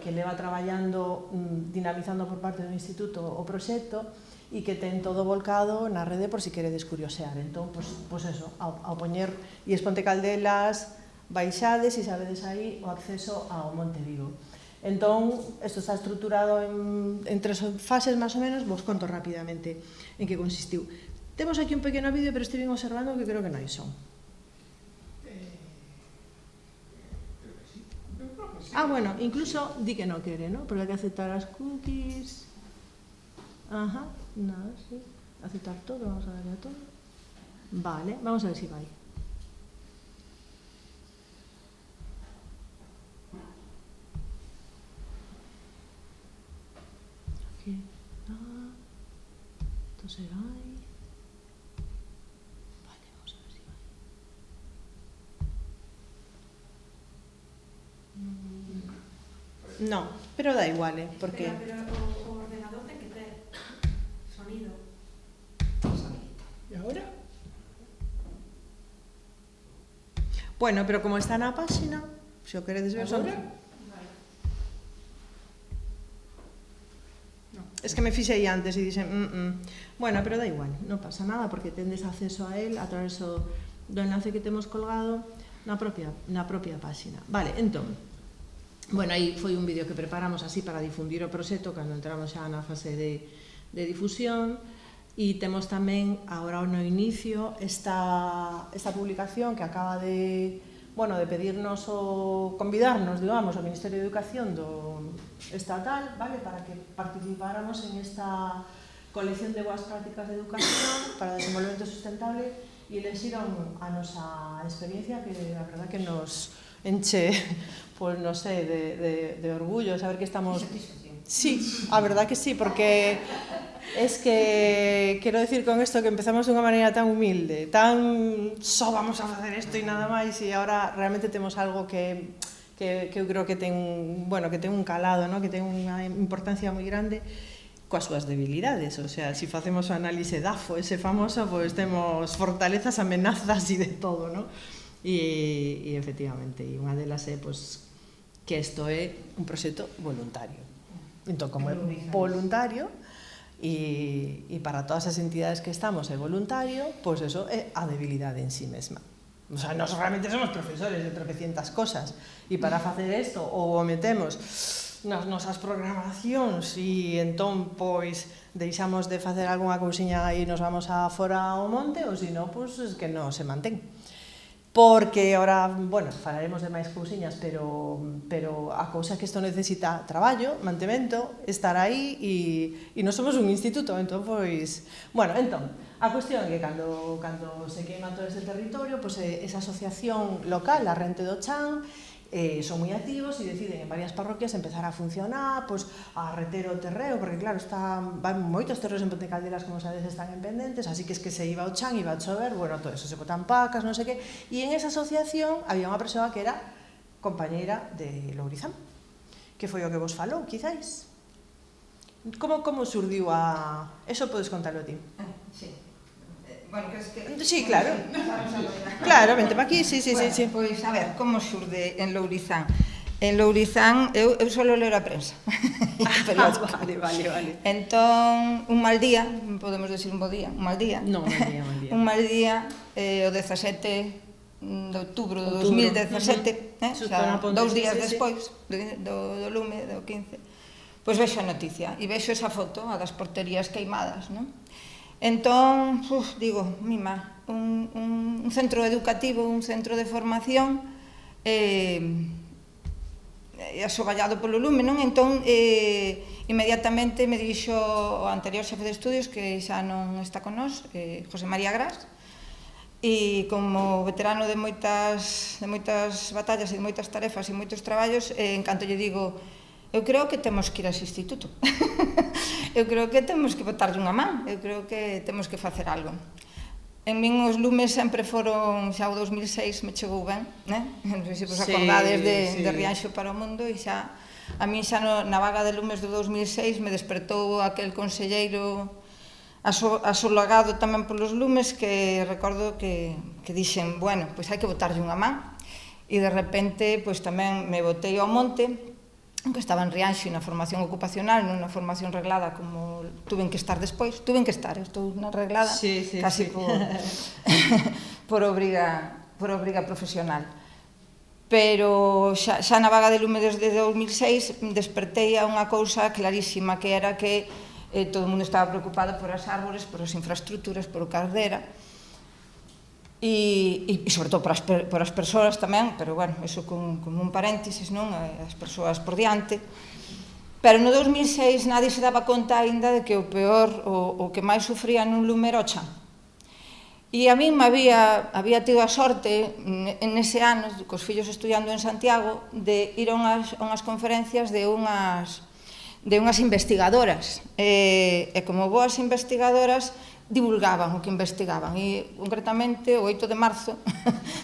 que leva traballando, dinamizando por parte do Instituto o proxecto e que ten todo volcado na rede por si queredes curiosear. Entón, pois eso, ao poñer IES Ponte Caldelas, baixades e sabedes aí o acceso ao Monte Vigo. Entón, isto está estruturado en 3 fases máis ou menos, vos conto rapidamente en que consistiu. Temos aquí un pequeno vídeo, pero estive observando que creo que non hai son. Bueno, incluso di que non quere, ¿no? Porque hai que aceptar as cookies. Ajá, nada, sí. Aceptar todo, vamos a darle a todo. Vale, vamos a ver si vai. Aquí, esto se vai. Vale, vamos a ver si vai. No, pero da igual, porque... Pero o ordenador ten que ter sonido. E agora? Bueno, pero como está na páxina, se o queredes ver... Agora? Es que me fixei antes e dixen... Bueno, pero da igual, non pasa nada, porque tendes acceso a él a través do enlace que temos colgado na propia páxina. Vale, entón... Bueno, aí foi un vídeo que preparamos así para difundir o proxecto cando entramos xa na fase de difusión, e temos tamén agora no inicio esta publicación que acaba de pedirnos convidarnos, digamos, ao Ministerio de Educación do estatal, vale, para que participáramos en esta colección de boas prácticas de educación para desenvolvemento sustentable, e elexiron a nosa experiencia, que a verdad que nos enche, pois non sei, de orgullo saber que estamos... Sí, a verdad que sí, porque es que quero decir con isto que empezamos de unha maneira tan humilde, tan só vamos a facer isto e nada máis, e agora realmente temos algo que eu creo que ten un calado, que ten unha importancia moi grande coas súas debilidades, o sea, se facemos o análise DAFO, ese famoso, pois temos fortalezas, amenazas e de todo, non? E efectivamente, e unha delas é que isto é un proxecto voluntario. Entón, como é voluntario e para todas as entidades que estamos é voluntario, pois eso é a debilidade en sí mesma. O sea, nos realmente somos profesores de tropecientas cosas e para facer isto ou o metemos nas nosas programacións e entón pois deixamos de facer algunha cousiña e nos vamos a fora ao monte, ou senón, pois es que non se mantén. Porque ahora, falaremos de máis cousiñas, pero a cousa é que isto necesita traballo, mantemento, estar aí e non somos un instituto, entón, pois... a cuestión é que cando se queima todo ese territorio, pois esa asociación local, a Rente do Chan, son moi activos e deciden en varias parroquias empezar a funcionar, pois a reter o terreo, porque claro, van moitos terreos en Ponte Caldelas, como sabes, están en pendentes, así que se iba ao chan, iba a chover, todo eso, se botan pacas, non sei que, e en esa asociación había unha persoa que era compañeira de Lourizán, que foi o que vos falou, quizáis. Como surdiu a... Eso podes contalo ti. Sí. Bueno, crees que... Sí, claro. Claro, vente para aquí, sí. Pois, a ver, como xurde en Lourizán? En Lourizán, eu solo leo a prensa. Vale. Entón, un mal día, podemos decir un bo día, un mal día. Non, mal día. Un mal día, o 17 de outubro de 2017, xa 2 días despois do lume, do 15, pois vexo a noticia, e vexo esa foto, a das porterías queimadas, non? Entón, digo, mima, un centro educativo, un centro de formación asoballado polo lume, non? Entón, inmediatamente me dixo o anterior xefe de estudios, que xa non está con nós, José María Gras, e como veterano de moitas batallas e de moitas tarefas e moitos traballos, en canto lle digo, eu creo que temos que ir a ese instituto. Eu creo que temos que botarlle unha man, eu creo que temos que facer algo. En min os lumes sempre foron, xa o 2006 me chegou ben, non sei se vos acordades de Rianxo para o Mundo, e xa, a min xa na vaga de lumes do 2006 me despertou aquel conselleiro asolagado tamén polos lumes, que recordo que dixen, bueno, pois hai que botarlle unha man, e de repente pois tamén me botei ao monte, que estaba en Rianxo na formación ocupacional, non na formación reglada como tuven que estar despois, estou na reglada, casi por obriga profesional. Pero xa na vaga de lume desde 2006 despertei a unha cousa clarísima, que era que todo o mundo estaba preocupado por as árbores, por as infraestructuras, por o Caldera, e sobre todo por as persoas tamén, pero bueno, eso como un paréntesis, non? As persoas por diante. Pero no 2006 nadie se daba conta aínda de que o peor, o que máis sufría nun lume era o chan. E a min había tido a sorte nese ano, cos fillos estudiando en Santiago, de ir a unhas conferencias de unhas investigadoras. E como boas investigadoras, divulgaban o que investigaban, e concretamente o 8 de marzo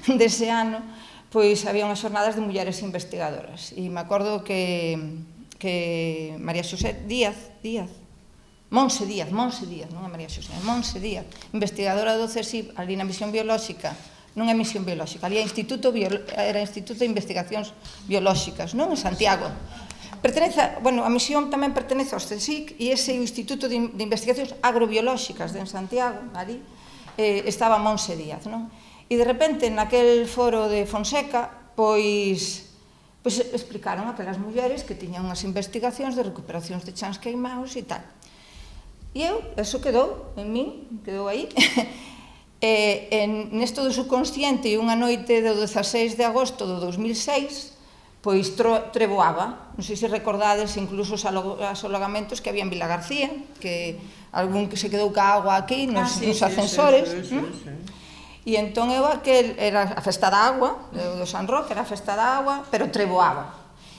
dese ano pois había unhas xornadas de mulleres investigadoras, e me acordo que María Xosé Monse Díaz, non é María Xosé, Monse Díaz, investigadora do CSIC, ali na misión biolóxica, non é misión biolóxica, ali era Instituto de Investigacións Biolóxicas, non? En Santiago. A misión tamén pertenece ao CSIC, e ese Instituto de Investigacións Agrobiolóxicas de Santiago, ali, estaba Monse Díaz, non? E de repente, naquel foro de Fonseca, pois explicaron a aquelas mulleres que tiñan unhas investigacións de recuperacións de chans queimados e tal. E eso quedou en min, quedou aí. Nesto do subconsciente, unha noite do 16 de agosto do 2006, pois treboaba, non sei se recordades incluso os alogamentos que había en Vila García, que algún que se quedou ca agua aquí nos ascensores, e entón era a festa da agua, do San Roque, era a festa da agua, pero treboaba.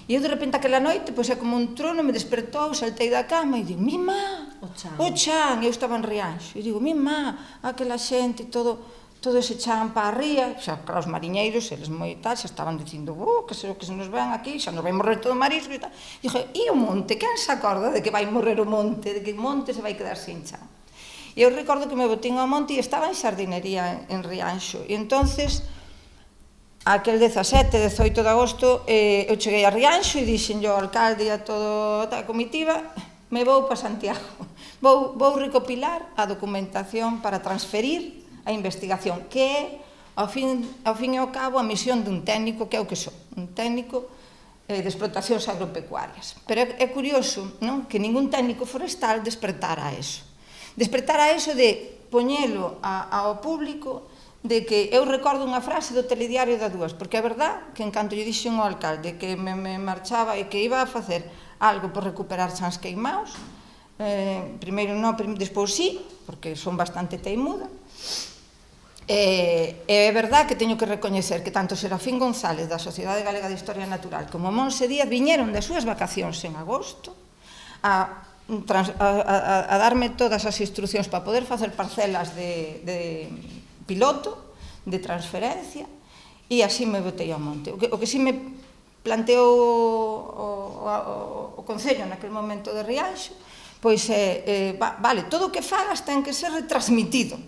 E eu de repente aquela noite, pois é como un trono, me despertou, saltei da cama e digo, mima, o chan, eu estaba en Rianxo, e digo, mima, aquela xente, todo ese chan para a ría, xa, claro, os mariñeiros, eles moi tal, xa estaban dicindo, que se nos ven aquí, xa nos vai morrer todo o marisco e tal. E dije, e o monte, quen se acorda de que vai morrer o monte, de que o monte se vai quedar sin chan? E eu recordo que me botín ao monte e estaba en xardinería en Rianxo, e entonces, aquel 17, 18 de agosto, eu cheguei a Rianxo e dixen ao alcalde e a toda a comitiva, me vou para Santiago, vou recopilar a documentación para transferir a investigación, que é, ao fin e ao cabo, a misión dun técnico, que é o que sou, un técnico de explotacións agropecuarias. Pero é curioso, non, que ningún técnico forestal despertara a eso. Despertara a eso de poñelo ao público, de que eu recordo unha frase do telediario da Dúas, porque é verdad que en canto lle dixen ao alcalde que me marchaba e que iba a facer algo por recuperar chans queimaos, primeiro non, despois sí, porque son bastante teimuda. É verdad que teño que recoñecer que tanto Serafín González da Sociedade Galega de Historia Natural como Monse Díaz viñeron das súas vacacións en agosto a darme todas as instruccións para poder facer parcelas de piloto, de transferencia, e así me botei ao monte. O que si me planteou o Concello naquele momento de Rianxo, pois vale, todo o que fagas ten que ser retransmitido.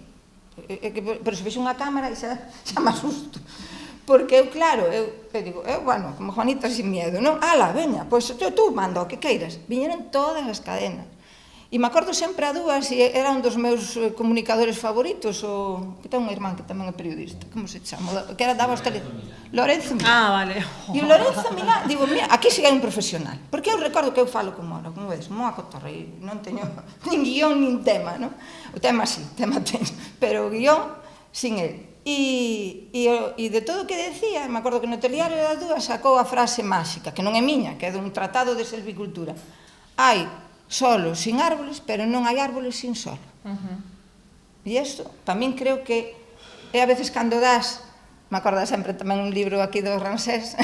Pero se vexo unha cámara e xa me asusto. Porque eu, claro, eu digo, bueno, como Juanita sin miedo, non? Ala, veña, pois tú manda o que queiras. Viñeron todas as cadenas. E me acordo sempre a Dúas, e era un dos meus comunicadores favoritos, que ten un irmán que tamén é periodista, como se chama? Que era daba os Lorenzo Milá. Vale. E o Lorenzo Milá, digo, mira, aquí sigue un profesional. Porque eu recordo que eu falo como vedes, como a cotorra, e non teño nin guión nin tema, non? O tema sí, tema teño, pero o guión sin el. E de todo o que decía, me acordo que no telediario da Dúas sacou a frase máxica, que non é miña, que é dun tratado de silvicultura. Hai solo sin árboles, pero non hai árboles sin solo. E isto, tamén creo que é a veces cando das, me acorda sempre tamén un libro aquí do Ramsés,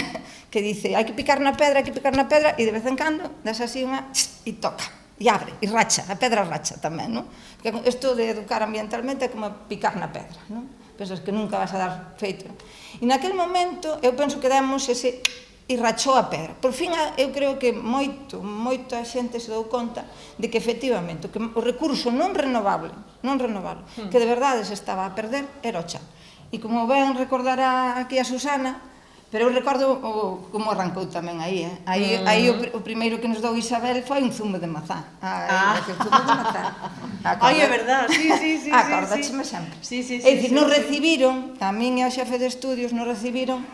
que que dice hai que picar na pedra, e de vez en cando das así unha e toca, e abre, e racha, a pedra racha tamén, non? Porque isto de educar ambientalmente é como picar na pedra, non? Pensas que nunca vas a dar feito. E naquel momento eu penso que demos ese e rachou a pedra. Por fin, eu creo que moita xente se dou conta de que efectivamente o recurso non renovable, que de verdade se estaba a perder, era o chan. E como ben recordará aquí a Susana, pero eu recordo como arrancou tamén aí, aí o primeiro que nos dou Isabel foi un zumo de mazá. Ai, é verdad, sí. Acordacheme sempre. É dicir, nos recibiron, a min e ao xefe de estudios nos recibiron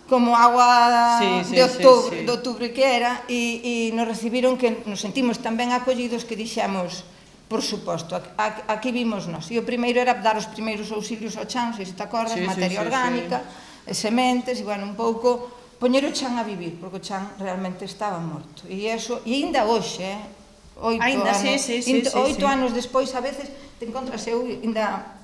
como agua de outubro que era, e nos recibiron que nos sentimos tan ben acollidos que dixemos, por suposto, aquí vimos nós. E o primeiro era dar os primeiros auxilios ao chan, se te acordas, materia orgánica, sementes, e bueno, un pouco poñer o chan a vivir, porque o chan realmente estaba morto. E ainda hoxe, 8 anos despois, a veces te encontras, eu ainda,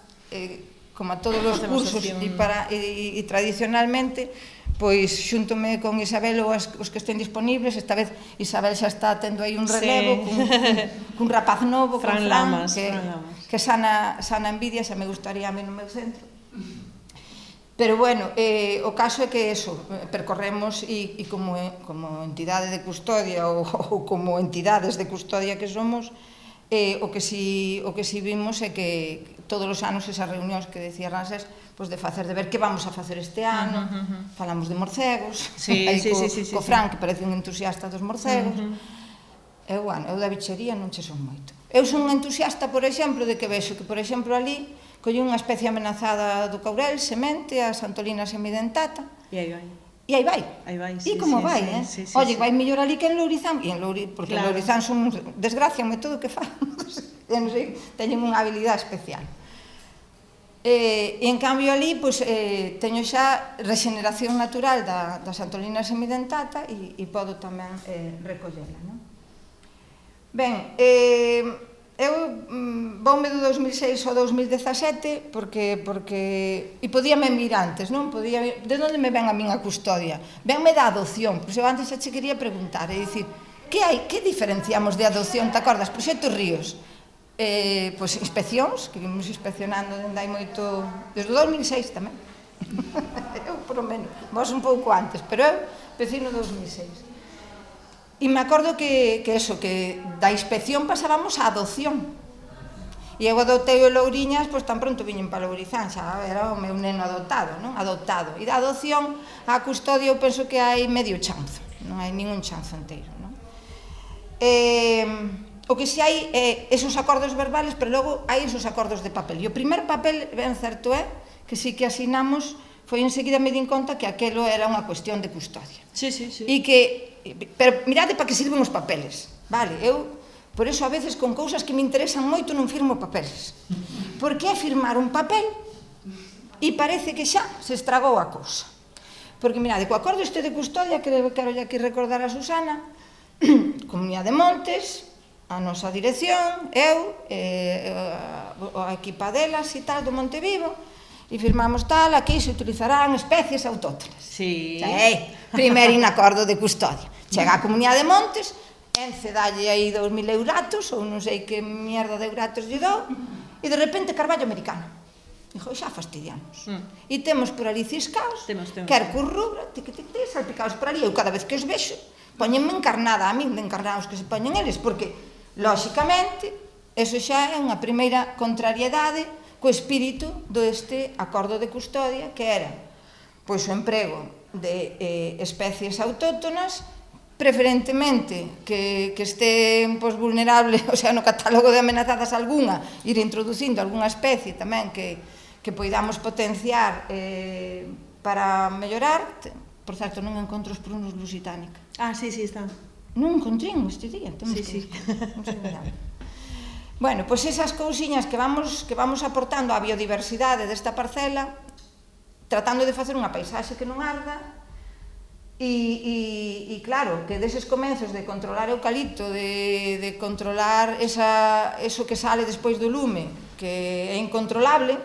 como a todos os cursos e tradicionalmente, pois xuntome con Isabel ou os que estén disponibles. Esta vez Isabel xa está tendo aí un relevo cun rapaz novo, con Fran, que sana envidia, xa me gustaría a mí no meu centro. Pero bueno, o caso é que eso, percorremos e como entidade de custodia ou como entidades de custodia que somos, o que si vimos é que todos os anos esas reunións que decía Ramsés, pois de facer, de ver que vamos a facer este ano, falamos de morcegos, co Fran, que parece un entusiasta dos morcegos. Eu da bichería non che son moito. Eu son un entusiasta, por exemplo, de que vexo que, por exemplo, ali colle unha especie amenazada do caurel, semente, a Santolina semidentata. E aí vai. E aí vai. E como vai, Oye, vai mellor ali que en Lourizán, porque en Lourizán son desgraciame todo o que famos. Teñen unha habilidade especial. E en cambio ali, teño xa regeneración natural da Santolina semidentata e podo tamén recollela, non? Ben, eu voume do 2006 ao 2017 porque e podíame vir antes, non? De onde me ven a min a custodia? Venme da adopción, pois eu antes xa che quería preguntar, é dicir, que diferenciamos de adopción, te acordas? Proxecto Ríos, pois inspeccións, que vimos inspeccionando dende hai moito, desde o 2006 tamén. Eu, por lo menos, vos un pouco antes, pero eu empecé no 2006. E me acordo que da inspección pasábamos á adopción. E eu adoptei o Louriñas, pois tan pronto viñen para Lourizán, xa era o meu neno adoptado, non? Adoptado. E da adopción á custodia eu penso que hai medio chanzo, non hai ningún chanzo inteiro, non? O que si hai é esos acordos verbales, pero logo hai esos acordos de papel. E o primer papel, ben certo é, que si que asinamos, foi enseguida me din conta que aquelo era unha cuestión de custodia. E que pero mirade para que sirven os papeles, vale? Eu, por eso, a veces, con cousas que me interesan moito, non firmo papeles. Porque é firmar un papel e parece que xa se estragou a cousa. Porque, mirade, co acordo este de custodia, que quero aquí recordar a Susana, Comunidade de Montes, a nosa dirección, eu, a equipa delas e tal, do Monte Vivo, e firmamos tal, aquí se utilizarán especies autóctonas. Sí. Primeiro acordo de custodia. Chega a Comunidade de Montes, Ence dalle aí 2.000 euratos, ou non sei que mierda de euratos lle dou, e de repente carballo americano. Dixo, xa fastidiamos. E temos por ali ciscaos, quer currubra, salpicaos por ali, eu cada vez que os vexo, poñenme encarnada a min de encarnados que se poñen eles, porque, lóxicamente, eso xa é unha primeira contrariedade co espírito deste acordo de custodia, que era pois o emprego de especies autóctonas, preferentemente que estén vulnerables, o sea, no catálogo de amenazadas algunha, ir introducindo algunha especie tamén que poidamos potenciar para mellorar. Por certo, non encontro os prunus lusitanica. Sí, están. Non encontrei este día. Sí. Bueno, pois esas cousiñas que vamos aportando á biodiversidade desta parcela, tratando de facer unha paisaxe que non arda, e claro, que deses comenzos de controlar eucalipto, de controlar eso que sale despois do lume, que é incontrolable,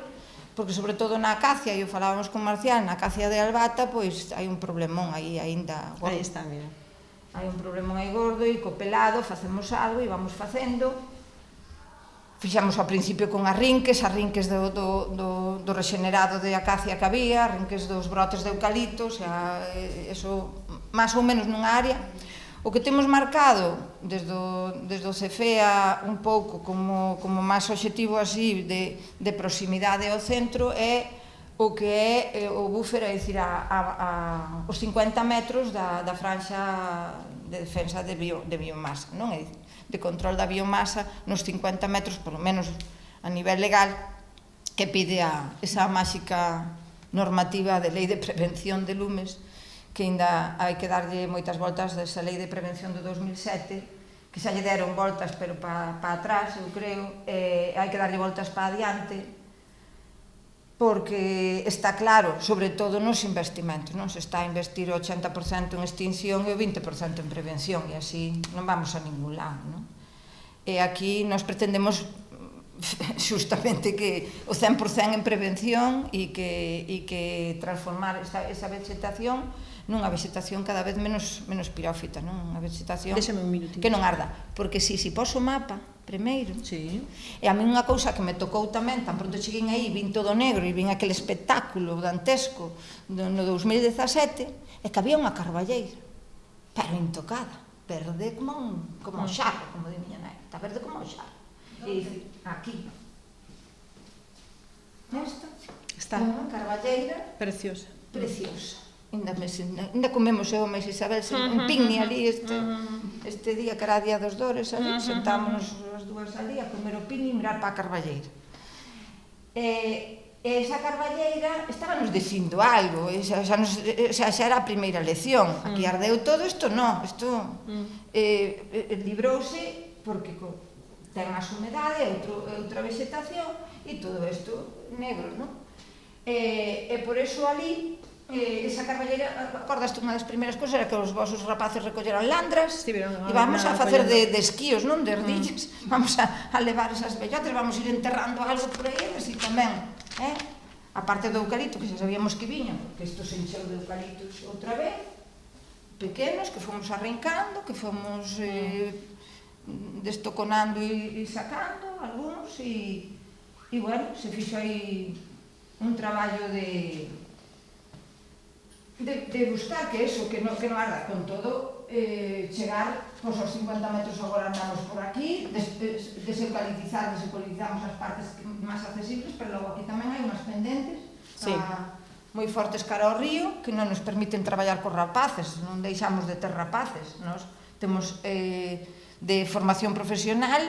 porque sobre todo na acacia, e o falábamos con Marcial, na acacia de Albata, pois hai un problemón aí aínda gordo. Aí está, mira. Hai un problemón aí gordo e co pelado facemos algo e vamos facendo. Fixamos ao principio con arrinques do rexenerado de acacia que había, arrinques dos brotes de eucalipto, o sea, eso máis ou menos nunha área. O que temos marcado desde o CFEA un pouco como máis obxectivo así de proximidade ao centro é o que é o buffer, é dicir, os 50 metros da franxa de defensa de biomasa, non é dicir, de control da biomasa nos 50 metros, polo menos a nivel legal, que pide esa máxica normativa de lei de prevención de lumes, que ainda hai que darlle moitas voltas desa lei de prevención de 2007, que xa lle deron voltas, pero para atrás, eu creo, hai que darlle voltas para adiante, porque está claro, sobre todo nos investimentos, non se está a investir o 80% en extinción e o 20% en prevención, e así non vamos a ningún lado, non? E aquí nos pretendemos justamente que o 100% en prevención e que transformar esa vegetación nunha vegetación cada vez menos pirófita, non? Unha vegetación que non arda, porque si poso o mapa primeiro, e a mí unha cousa que me tocou tamén, tan pronto cheguei aí, vin todo negro e vin aquele espectáculo dantesco no 2017, é que había unha carballeira, pero intocada, verde como un xarro, como di miña nai, está verde como un xarro. E dice, aquí, nesta, está unha carballeira preciosa. Ainda comemos eu, máis Isabel, un picnic ali este día, que era Día dos Dores, ali, sentámonos as dúas ali a comer o picnic e mirar para a carballeira. E esa carballeira estábamos dicindo algo, xa era a primeira lección, aquí ardeu todo, isto non, isto librouse porque ten máis humedade, outra vegetación, e todo isto negro, non? E por eso ali, esa carballeira, acordaste unha das primeiras cousas, era que os vosos rapaces recolleran landras e vamos a facer de esquíos, non? De ardillas, vamos a levar esas bellotas, vamos ir enterrando algo por aí, así tamén, a parte do eucalipto, que xa sabíamos que viña, porque isto se encheu de eucaliptos outra vez, pequenos, que fomos arrincando, que fomos destoconando e sacando algúns, e bueno, se fixo aí un traballo de buscar que eso, que non arda con todo, chegar aos 50 metros. Agora andamos por aquí, deseucalitizamos as partes máis accesibles, pero logo aquí tamén hai unhas pendentes moi fortes cara ao río, que non nos permiten traballar cos rapaces, non deixamos de ter rapaces, nos temos de formación profesional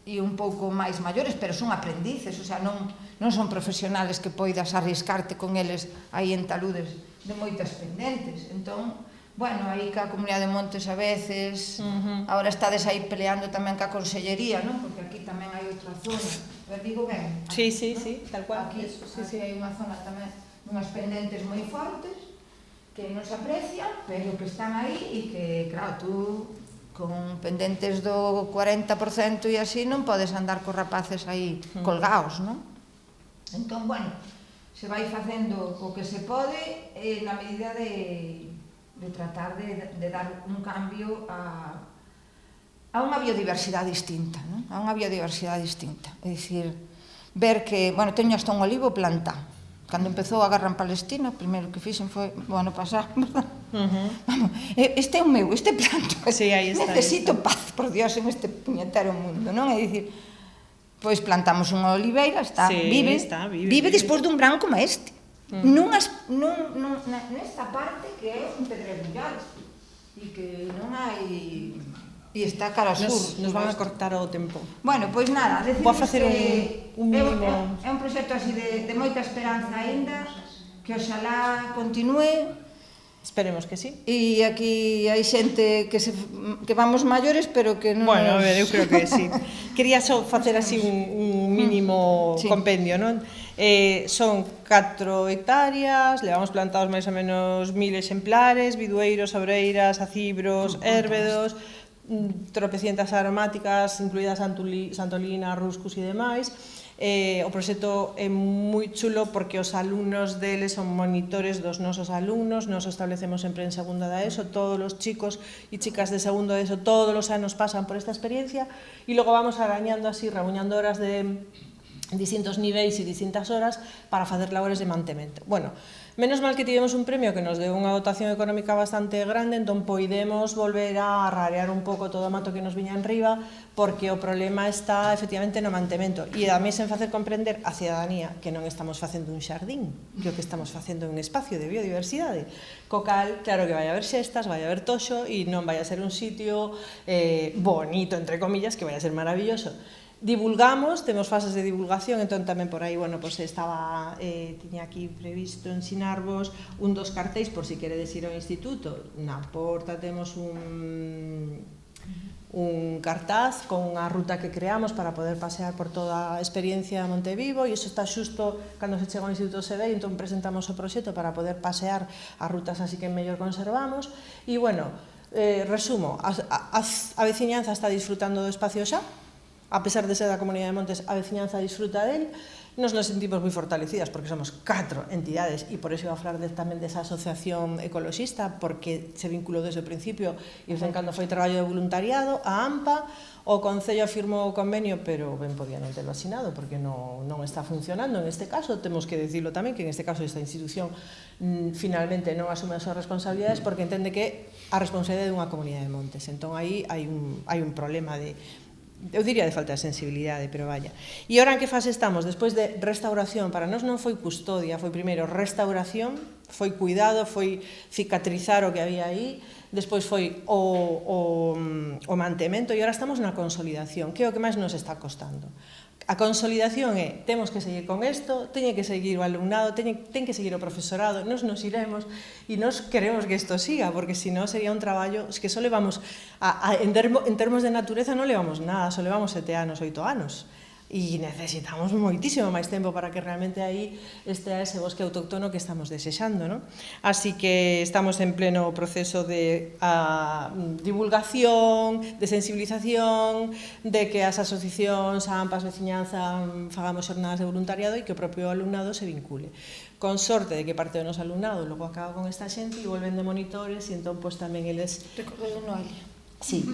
e un pouco máis maiores, pero son aprendices, o sea, non son profesionales que poidas arriscarte con eles aí en taludes de moitas pendentes. Entón, bueno, aí ca Comunidade de Montes a veces, agora estades aí peleando tamén ca Consellería, non? Porque aquí tamén hai outra zona, pero digo ben? Sí, tal cual. Aquí hai unha zona tamén, unhas pendentes moi fortes, que non se aprecian, pero que están aí e que, claro, tú con pendentes do 40% e así non podes andar cos rapaces aí colgaos, non? Entón, bueno, se vai facendo o que se pode na medida de tratar de dar un cambio a unha biodiversidade distinta, non? A unha biodiversidade distinta. É dicir, ver que, bueno, teño hasta un olivo plantado. Cando empezou a guerra en Palestina, o primeiro que fixen foi o ano pasado, verdad? Este é o meu, este planto. Necesito paz, por Dios, en este puñetero mundo, non? É dicir, pois plantamos unha oliveira, vive despois dun verán como este. Nesta parte que é un pedregullar e que non hai... E está cara ao sur. Nos van a cortar o tempo. Bueno, pois nada, vou facer un mínimo... É un proxecto así de moita esperanza aínda, que oxalá continúe. Esperemos que sí. E aquí hai xente que vamos maiores, pero que non... Bueno, a ver, eu creo que sí. Quería só facer así un mínimo compendio, non? Son 4 hectáreas, levamos plantados máis ou menos 1000 exemplares, bidueiros, obreiras, acibros, érbedos, tropecientas aromáticas, incluídas Santolina, Ruscus e demais. O proxecto é moi chulo porque os alumnos deles son monitores dos nosos alumnos, nos establecemos sempre en segunda da ESO, todos os chicos e chicas de segundo da ESO todos os anos pasan por esta experiencia e logo vamos arañando así, rebuñando horas de distintos niveis e distintas horas para facer labores de mantemento. Bueno, menos mal que tivemos un premio que nos deu unha dotación económica bastante grande, entón poidemos volver a rarear un pouco todo o mato que nos viña en riba, porque o problema está efectivamente no mantemento. E a mí sen facer comprender a cidadanía que non estamos facendo un xardín, que o que estamos facendo é un espacio de biodiversidade. Co cal, claro que vai haber xestas, vai haber toxo, e non vai a ser un sitio bonito, entre comillas, que vai a ser maravilloso. Divulgamos, temos fases de divulgación, entón tamén por aí, bueno, pues estaba, tiña aquí previsto ensinarvos un dos cartéis por si queredes ir ao instituto. Na porta temos un cartaz con unha ruta que creamos para poder pasear por toda a experiencia de Montevivo, e iso está xusto cando se chega ao instituto se ve, entón presentamos o proxecto para poder pasear as rutas así que mellor conservamos. E, bueno, resumo, a veciñanza está disfrutando do espacio xa, a pesar de ser da Comunidade de Montes, a veciñanza disfruta del. Nos sentimos moi fortalecidas porque somos 4 entidades e por iso iba a falar tamén desa asociación ecoloxista, porque se vinculou desde o principio e cando foi traballo de voluntariado, a AMPA, o Concello firmou o convenio, pero ben podía non telo asinado porque non está funcionando. En este caso, temos que dicilo tamén, que en este caso esta institución finalmente non asume as súas responsabilidades porque entende que a responsabilidade é dunha Comunidade de Montes. Entón, aí hai un problema de, eu diría, de falta de sensibilidade, pero vaya. E ora en que fase estamos? Despois de restauración, para nós non foi custodia, foi primeiro restauración, foi cuidado, foi cicatrizar o que había aí, despois foi o mantemento, e ora estamos na consolidación, que é o que máis nos está costando. A consolidación é, temos que seguir con isto, teñe que seguir o alumnado, ten que seguir o profesorado, nos iremos e nos queremos que isto siga, porque senón sería un traballo que só levamos, en termos de natureza non levamos nada, só levamos 7 anos, 8 anos. E necesitamos moitísimo máis tempo para que realmente aí este ese bosque autóctono que estamos desexando, non? Así que estamos en pleno proceso de divulgación, de sensibilización, de que as asociacións, a AMPAs, veciñanza, fagamos xornadas de voluntariado e que o propio alumnado se vincule. Con sorte de que parte do noso alumnado logo acaba con esta xente e volven de monitores e entón pois tamén eles... Recordo de Noelia. Sí.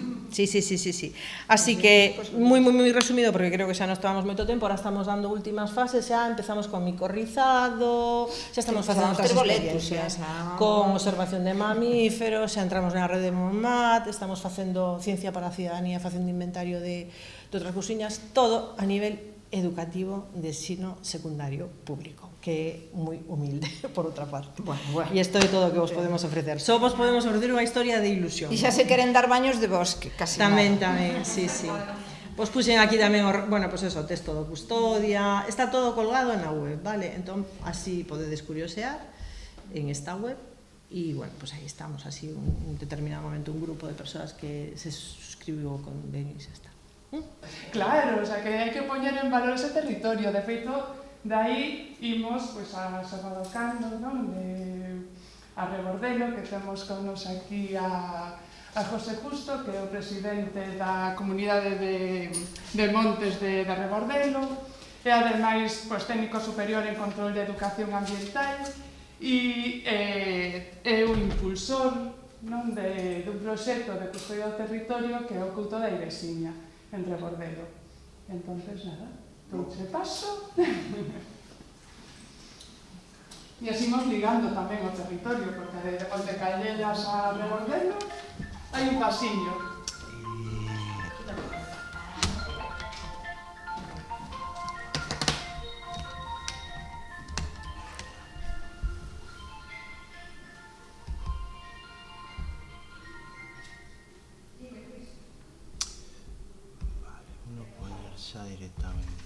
Así que, moi resumido, porque creo que xa nos tomamos moito tempo, ahora estamos dando últimas fases, xa empezamos con micorrizado, xa estamos facendo outras experiencias, con observación de mamíferos, xa entramos na rede de MONMAT, estamos facendo ciencia para a cidadanía, facendo inventario de outras cousiñas, todo a nivel educativo de ensino secundario público, que é moi humilde, por outra parte. E isto é todo o que vos podemos ofrecer. Só vos podemos ofrecer unha historia de ilusión. E xa se queren dar baños de bosque, casi tamén, sí. Pois puxen aquí tamén, bueno, pois eso, o texto do custodia, está todo colgado na web, vale? Entón, así podedes curiosear en esta web, e, bueno, pois aí estamos, así, un determinado momento, un grupo de persoas que se suscribiu con convenio e xa está. Claro, o sea, que hai que poñer en valor ese territorio. De feito, dai imos pois, a Salvadocando, non? A Rebordelo, que temos con nos aquí a José Justo, que é o presidente da comunidade de Montes de Rebordelo, e ademais pois, técnico superior en control de educación ambiental e é o impulsor, non? Dun proxecto de custodia do territorio que é o culto da Iresiña en Rebordelo. Entonces, nada, se paso. E así imos ligando tamén o territorio, porque de Pontecallelas a Rebordelo hai un pasillo. Directamente.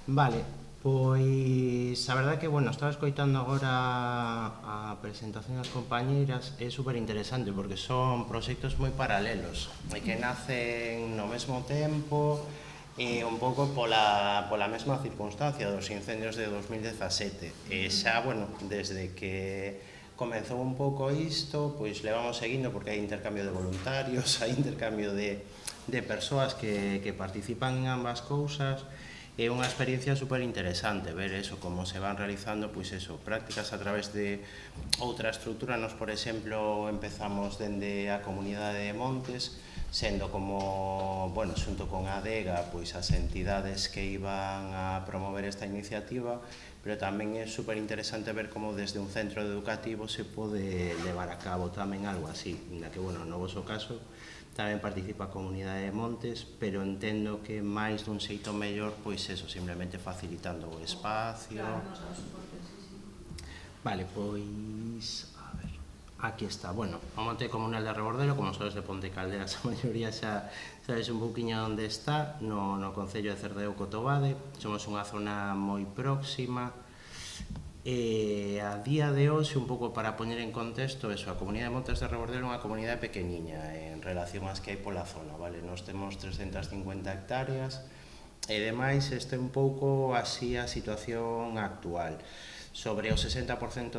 Vale, pois a verdade que, bueno, estaba escoitando agora a presentación das compañeiras, é super interesante porque son proxectos moi paralelos e que nacen no mesmo tempo e un pouco pola mesma circunstancia dos incendios de 2017 e xa, bueno, desde que comenzou un pouco isto, pois levamos seguindo porque hai intercambio de voluntarios, hai intercambio de persoas que participan en ambas cousas. É unha experiencia super interesante ver eso, como se van realizando pois eso, prácticas a través de outra estrutura. Nos, por exemplo, empezamos dende a Comunidade de Montes, sendo como, bueno, xunto con a ADEGA, pois as entidades que iban a promover esta iniciativa, pero tamén é super interesante ver como desde un centro educativo se pode levar a cabo tamén algo así, na que, bueno, no voso caso tamén participa a Comunidade de Montes, pero entendo que máis dun xeito mellor, pois eso, simplemente facilitando o espacio. Claro, nos damos soporte, sí. Vale, pois, a ver, aquí está. Bueno, o Monte Comunal de Rebordelo, como sois de Ponte Caldelas, a maioría xa sabes un pouquiño onde está, no Concello de Cerdeo Cotobade. Somos unha zona moi próxima. A día de hoxe, un pouco para poñer en contexto, eso, a Comunidade de Montes de Rebordelo é unha comunidade pequeniña en relación ás que hai pola zona, vale? Nós temos 350 hectáreas e demais este un pouco así a situación actual. Sobre o 60%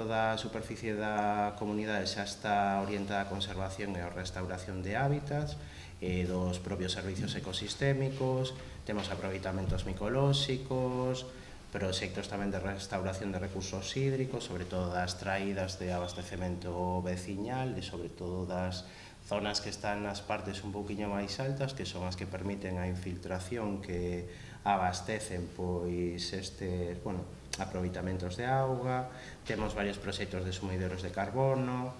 da superficie da comunidade xa está orientada a conservación e a restauración de hábitats, dos propios servicios ecosistémicos, temos aproveitamentos micolóxicos, proxectos tamén de restauración de recursos hídricos, sobre todo das traídas de abastecemento veciñal e sobre todo das zonas que están nas partes un pouquiño máis altas, que son as que permiten a infiltración que abastecen pois estes, bueno, aproveitamentos de auga. Temos varios proxectos de sumideiros de carbono.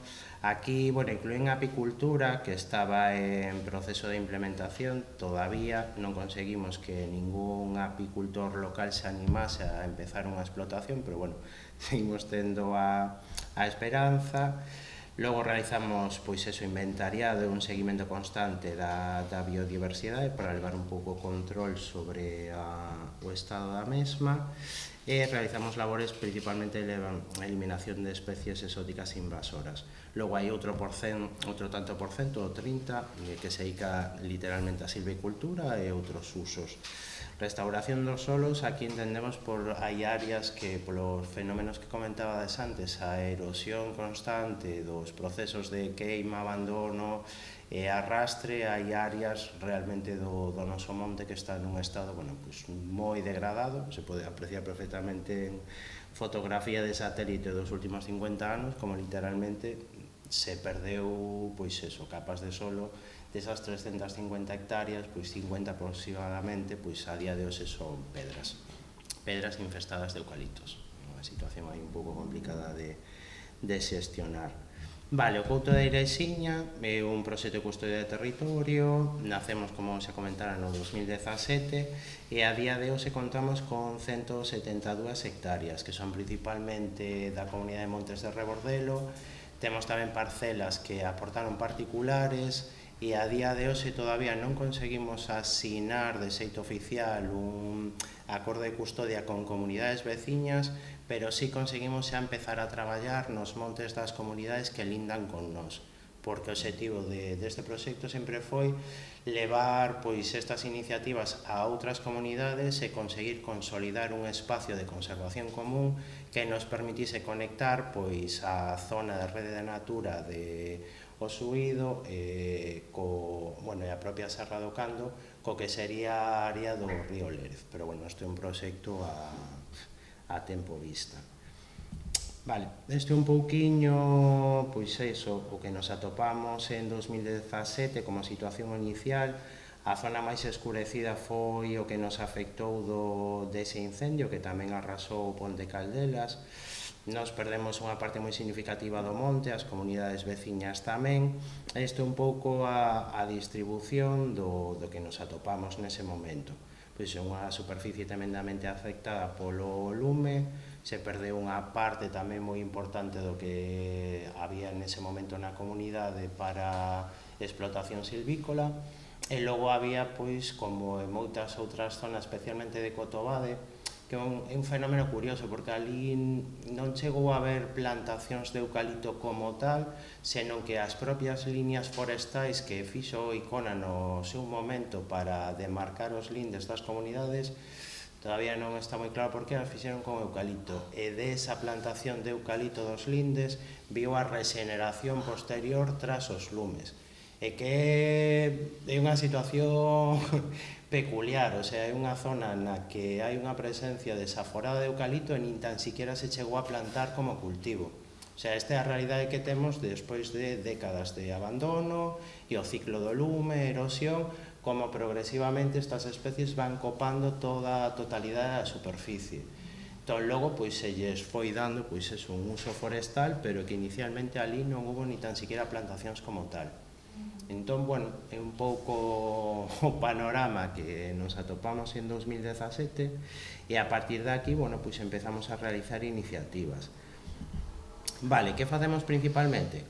Aquí, bueno, incluen a apicultura, que estaba en proceso de implementación. Todavía non conseguimos que ningún apicultor local se animase a empezar unha explotación, pero, bueno, seguimos tendo a esperanza. Logo realizamos, pois, eso, inventariado e un seguimento constante da biodiversidade para levar un pouco control sobre o estado da mesma. E realizamos labores principalmente de eliminación de especies exóticas invasoras. Logo hai outro tanto por cento, o 30%, que se dedica literalmente a silvicultura e outros usos. Restauración dos solos, aquí entendemos por hai áreas que, polos fenómenos que comentabades antes, a erosión constante dos procesos de queima, abandono e arrastre, hai áreas realmente do noso monte que está nun estado, bueno, pues, moi degradado. Se pode apreciar perfectamente en fotografía de satélite dos últimos 50 anos, como literalmente se perdeu, pois eso, capas de solo desas 350 hectáreas, pois 50 aproximadamente, pois a día de hoxe son pedras infestadas de eucaliptos. Unha situación aí un pouco complicada de xestionar. Vale, o Couto da Ireixiña é un proxecto de custodia de territorio. Nacemos, como xa comentara, no 2017 e a día de hoxe contamos con 172 hectáreas, que son principalmente da Comunidade de Montes de Rebordelo. Temos tamén parcelas que aportaron particulares e a día de hoxe todavía non conseguimos asinar de xeito oficial un acordo de custodia con comunidades veciñas, pero sí conseguimos xa empezar a traballar nos montes das comunidades que lindan con nós, porque o obxectivo deste proxecto sempre foi levar pois estas iniciativas a outras comunidades e conseguir consolidar un espacio de conservación común que nos permitise conectar pois a zona de rede de natura de o Suído e a propia Serra do Cando co que sería a área do río Lérez, pero bueno, isto é un proxecto a tempo vista. Vale, este é un pouquiño, pois eso, o que nos atopamos en 2017 como situación inicial. A zona máis escurecida foi o que nos afectou dese incendio que tamén arrasou Ponte Caldelas. Nos perdemos unha parte moi significativa do monte, as comunidades veciñas tamén. Isto é un pouco a distribución do que nos atopamos nese momento. Pois é unha superficie tremendamente afectada polo lume, se perdeu unha parte tamén moi importante do que había nese momento na comunidade para explotación silvícola, e logo había, pois, como en moitas outras zonas, especialmente de Cotobade, que é un fenómeno curioso, porque ali non chegou a haber plantacións de eucalipto como tal, senón que as propias líneas forestais que fixo o ICONA no seu momento para demarcar os lindes das comunidades, todavía non está moi claro por que as fixeron con eucalipto, e desa plantación de eucalipto dos lindes viu a regeneración posterior tras os lumes, e que é unha situación peculiar, o sea, é unha zona na que hai unha presencia desaforada de eucalipto e nin tan siquiera se chegou a plantar como cultivo. O sea, esta é a realidade que temos despois de décadas de abandono e o ciclo do lume, erosión, como progresivamente estas especies van copando toda a totalidade da superficie. Entón, logo, pois, se lles foi dando, pois, eso, un uso forestal, pero que inicialmente ali non hubo ni tan siquiera plantacións como tal. Entón, bueno, é un pouco o panorama que nos atopamos en 2017 e a partir de aquí, bueno, pois empezamos a realizar iniciativas. Vale, que facemos principalmente?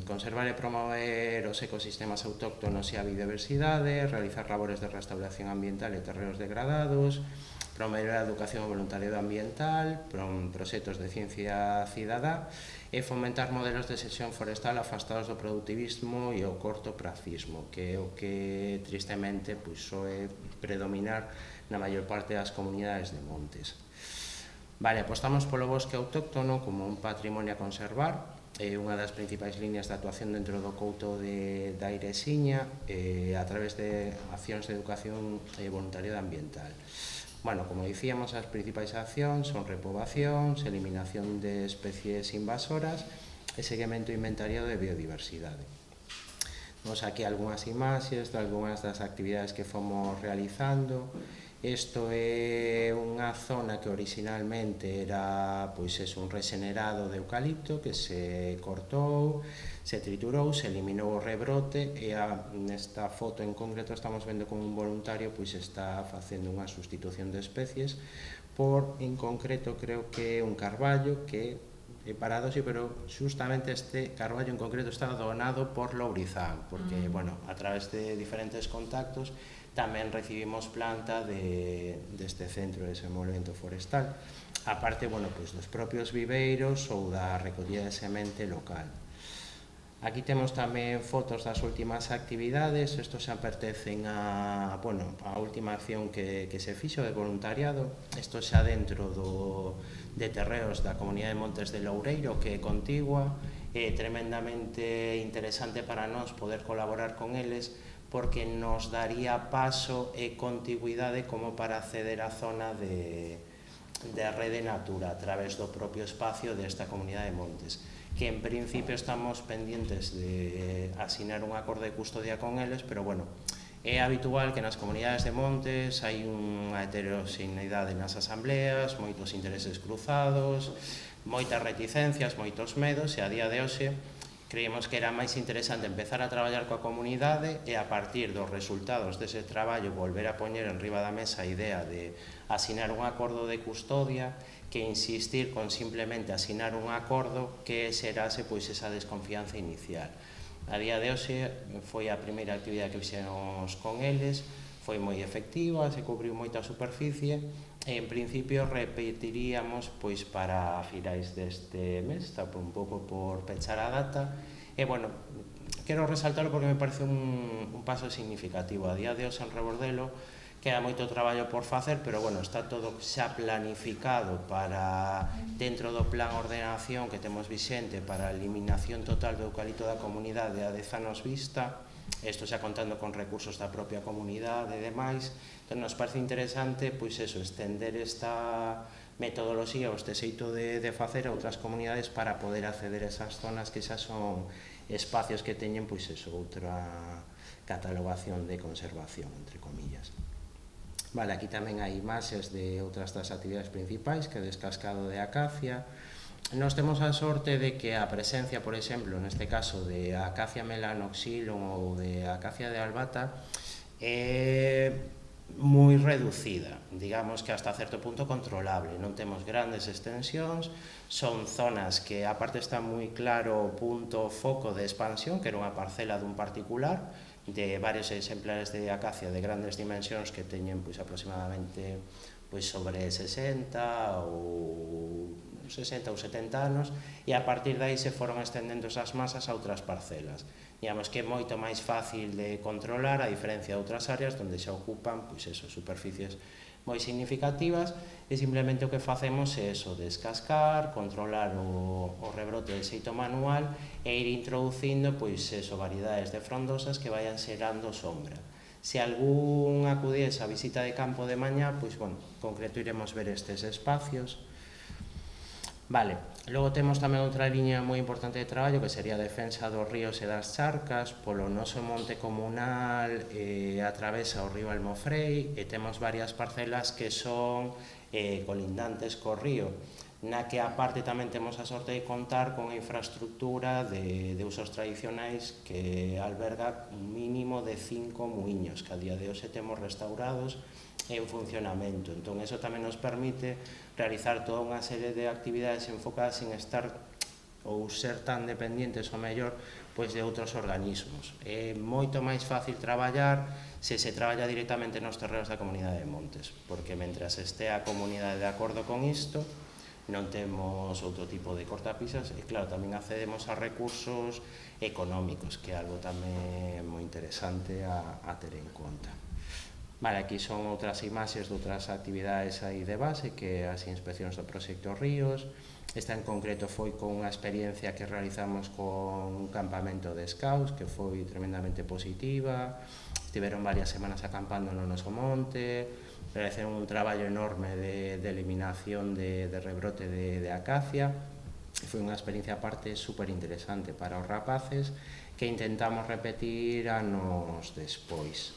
Conservar e promover os ecosistemas autóctonos e a biodiversidade, realizar labores de restauración ambiental e terreos degradados, promover a educación e voluntariado ambiental, proxectos de ciencia cidadá e fomentar modelos de xestión forestal afastados do productivismo e o cortopracismo, que é o que tristemente soe predominar na maior parte das comunidades de montes. Vale, apostamos polo bosque autóctono como un patrimonio a conservar, é unha das principais líneas de actuación dentro do couto da Iresiña a través de accións de educación e voluntariado ambiental. Bueno, como dicíamos, as principais accións son repobacións, eliminación de especies invasoras e seguimento inventariado de biodiversidade. Vemos aquí algunhas imaxes de algunhas das actividades que fomos realizando. Isto é unha zona que originalmente era un regenerado de eucalipto que se cortou, se triturou, se eliminou o rebrote e nesta foto en concreto estamos vendo como un voluntario está facendo unha sustitución de especies por, en concreto, creo que un carballo que é paradoxo, pero justamente este carballo en concreto está donado por Lourizán, porque, bueno, a través de diferentes contactos tamén recibimos planta deste centro de desenvolvemento forestal, aparte, bueno, dos propios viveiros ou da recollida de semente local. Aquí temos tamén fotos das últimas actividades, isto xa pertencen a última acción que se fixo de voluntariado, isto xa dentro de terreos da Comunidade de Montes de Loureiro, que é contigua, é tremendamente interesante para nós poder colaborar con eles, porque nos daría paso e contigüidade como para acceder á zona de rede natura a través do propio espacio desta Comunidade de Montes, que en principio estamos pendientes de asinar un acordo de custodia con eles, pero bueno, é habitual que nas comunidades de montes hai unha heteroxeneidade nas asambleas, moitos intereses cruzados, moitas reticencias, moitos medos, e a día de hoxe creímos que era máis interesante empezar a traballar coa comunidade e a partir dos resultados dese traballo volver a poñer en riba da mesa a idea de asinar un acordo de custodia que insistir con simplemente asinar un acordo que xerase esa desconfianza inicial. A día de hoxe foi a primeira actividade que fixemos con eles, foi moi efectiva, se cubriu moita superficie e en principio repetiríamos para finais deste mes, está un pouco por pechar a data e bueno, quero resaltarlo porque me parece un paso significativo. A día de hoxe en Rebordelo queda moito traballo por facer, pero bueno, está todo xa planificado para dentro do plan ordenación que temos vixente para a eliminación total do eucalipto da comunidade a 10 anos vista, isto xa contando con recursos da propia comunidade e demais. Entón nos parece interesante estender esta metodoloxía ou este xeito de facer a outras comunidades para poder acceder a esas zonas que xa son espacios que teñen outra catalogación de conservación, entre comillas. Vale, aquí tamén hai imaxes de outras das actividades principais, que é descascado de acacia. Nos temos a sorte de que a presencia, por exemplo, neste caso de acacia melanoxylon ou de acacia de albata é moi reducida, digamos que hasta certo punto controlable, non temos grandes extensións, son zonas que aparte está moi claro o punto foco de expansión, que era unha parcela dun particular, de varios exemplares de acacia de grandes dimensións que teñen aproximadamente sobre 60 ou 70 anos e a partir de aí se foron estendendo esas masas a outras parcelas. Digamos que é moito máis fácil de controlar a diferencia de outras áreas onde xa ocupan superficies moi significativas, e simplemente o que facemos é eso, descascar, controlar o rebrote de xeito manual e ir introducindo pois eso, variedades de frondosas que vayan xerando sombra. Se algún acudiese a visita de campo de mañá, pois, bueno, en concreto iremos ver estes espacios. Vale, logo temos tamén outra liña moi importante de traballo que sería a defensa dos ríos e das charcas. Polo noso monte comunal atravesa o río Almofrei e temos varias parcelas que son colindantes co río, na que aparte tamén temos a sorte de contar con a infraestructura de usos tradicionais que alberga un mínimo de 5 muiños que a día de hoxe temos restaurados en funcionamento. Entón, eso tamén nos permite realizar toda unha serie de actividades enfocadas en estar ou ser tan dependientes ou mellor pois de outros organismos. É moito máis fácil traballar se se traballa directamente nos terreos da Comunidade de Montes, porque mentras este a comunidade de acordo con isto, non temos outro tipo de cortapisas e, claro, tamén accedemos a recursos económicos, que é algo tamén moi interesante a ter en conta. Vale, aquí son outras imaxes de outras actividades aí de base, que as inspeccións do proxecto Ríos. Esta en concreto foi con unha experiencia que realizamos con un campamento de scouts, que foi tremendamente positiva. Estiveron varias semanas acampando no noso monte, realizaron un traballo enorme de eliminación de rebrote de acacia. Foi unha experiencia aparte super interesante para os rapaces que intentamos repetir anos despois,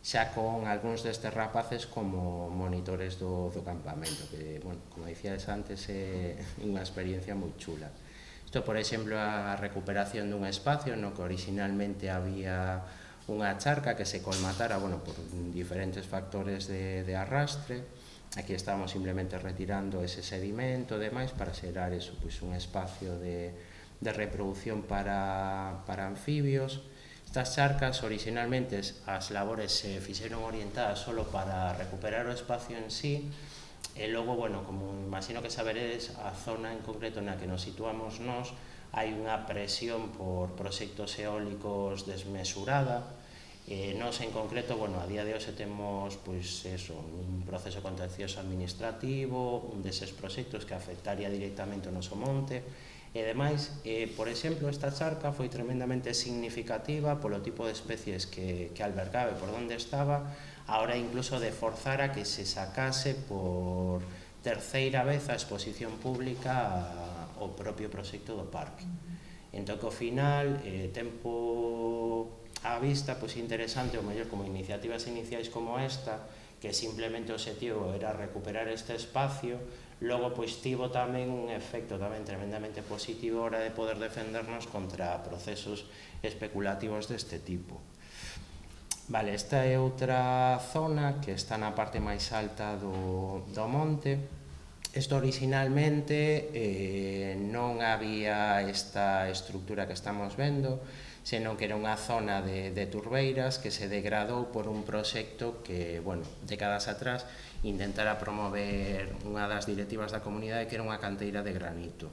xa con algúns destes rapaces como monitores do campamento, que, bueno, como dicíades antes, é unha experiencia moi chula. Isto, por exemplo, a recuperación dun espacio no que originalmente había unha charca que se colmatara, bueno, por diferentes factores de arrastre. Aquí estamos simplemente retirando ese sedimento e demais para xerar eso, pois, un espacio de reproducción para anfibios. Estas charcas, originalmente, as labores se fixeron orientadas solo para recuperar o espacio en sí, e logo, bueno, como imagino que saberedes, a zona en concreto na que nos situamos nós, hai unha presión por proxectos eólicos desmesurada. Nós, en concreto, bueno, a día de hoxe temos, pois, eso, un proceso contencioso administrativo, un deses proxectos que afectaría directamente o noso monte, e demais, por exemplo, esta charca foi tremendamente significativa polo tipo de especies que albergaba e por onde estaba, a hora incluso de forzar a que se sacase por terceira vez a exposición pública ao propio proxecto do parque. Entón, que ao final, tempo á vista, pois interesante, ou mellor, como iniciativas iniciais como esta, que simplemente o objetivo era recuperar este espacio, logo pois tivo tamén un efecto tamén tremendamente positivo a hora de poder defendernos contra procesos especulativos deste tipo. Vale, esta é outra zona que está na parte máis alta do monte. Isto originalmente non había esta estructura que estamos vendo, senón que era unha zona de turbeiras que se degradou por un proxecto que, bueno, décadas atrás intentara promover unha das directivas da comunidade, que era unha canteira de granito.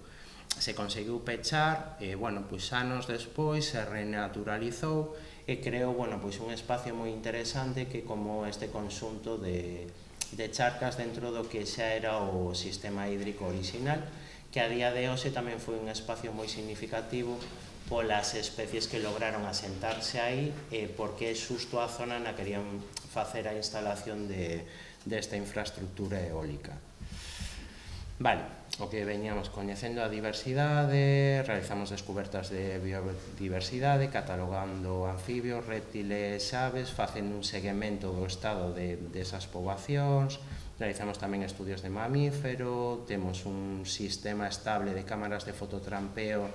Se conseguiu pechar e, bueno, pois anos despois se renaturalizou e creou, bueno, pois un espacio moi interesante que como este conxunto de charcas dentro do que xa era o sistema hídrico original, que a día de hoxe tamén foi un espacio moi significativo polas especies que lograron asentarse aí, porque é xusto a zona na que querían facer a instalación desta infraestructura eólica. Vale, o que veñamos coñecendo a diversidade, realizamos descobertas de biodiversidade, catalogando anfibios, reptiles, aves, facendo un seguimento do estado desas poboacións, realizamos tamén estudios de mamífero, temos un sistema estable de cámaras de fototrampeo,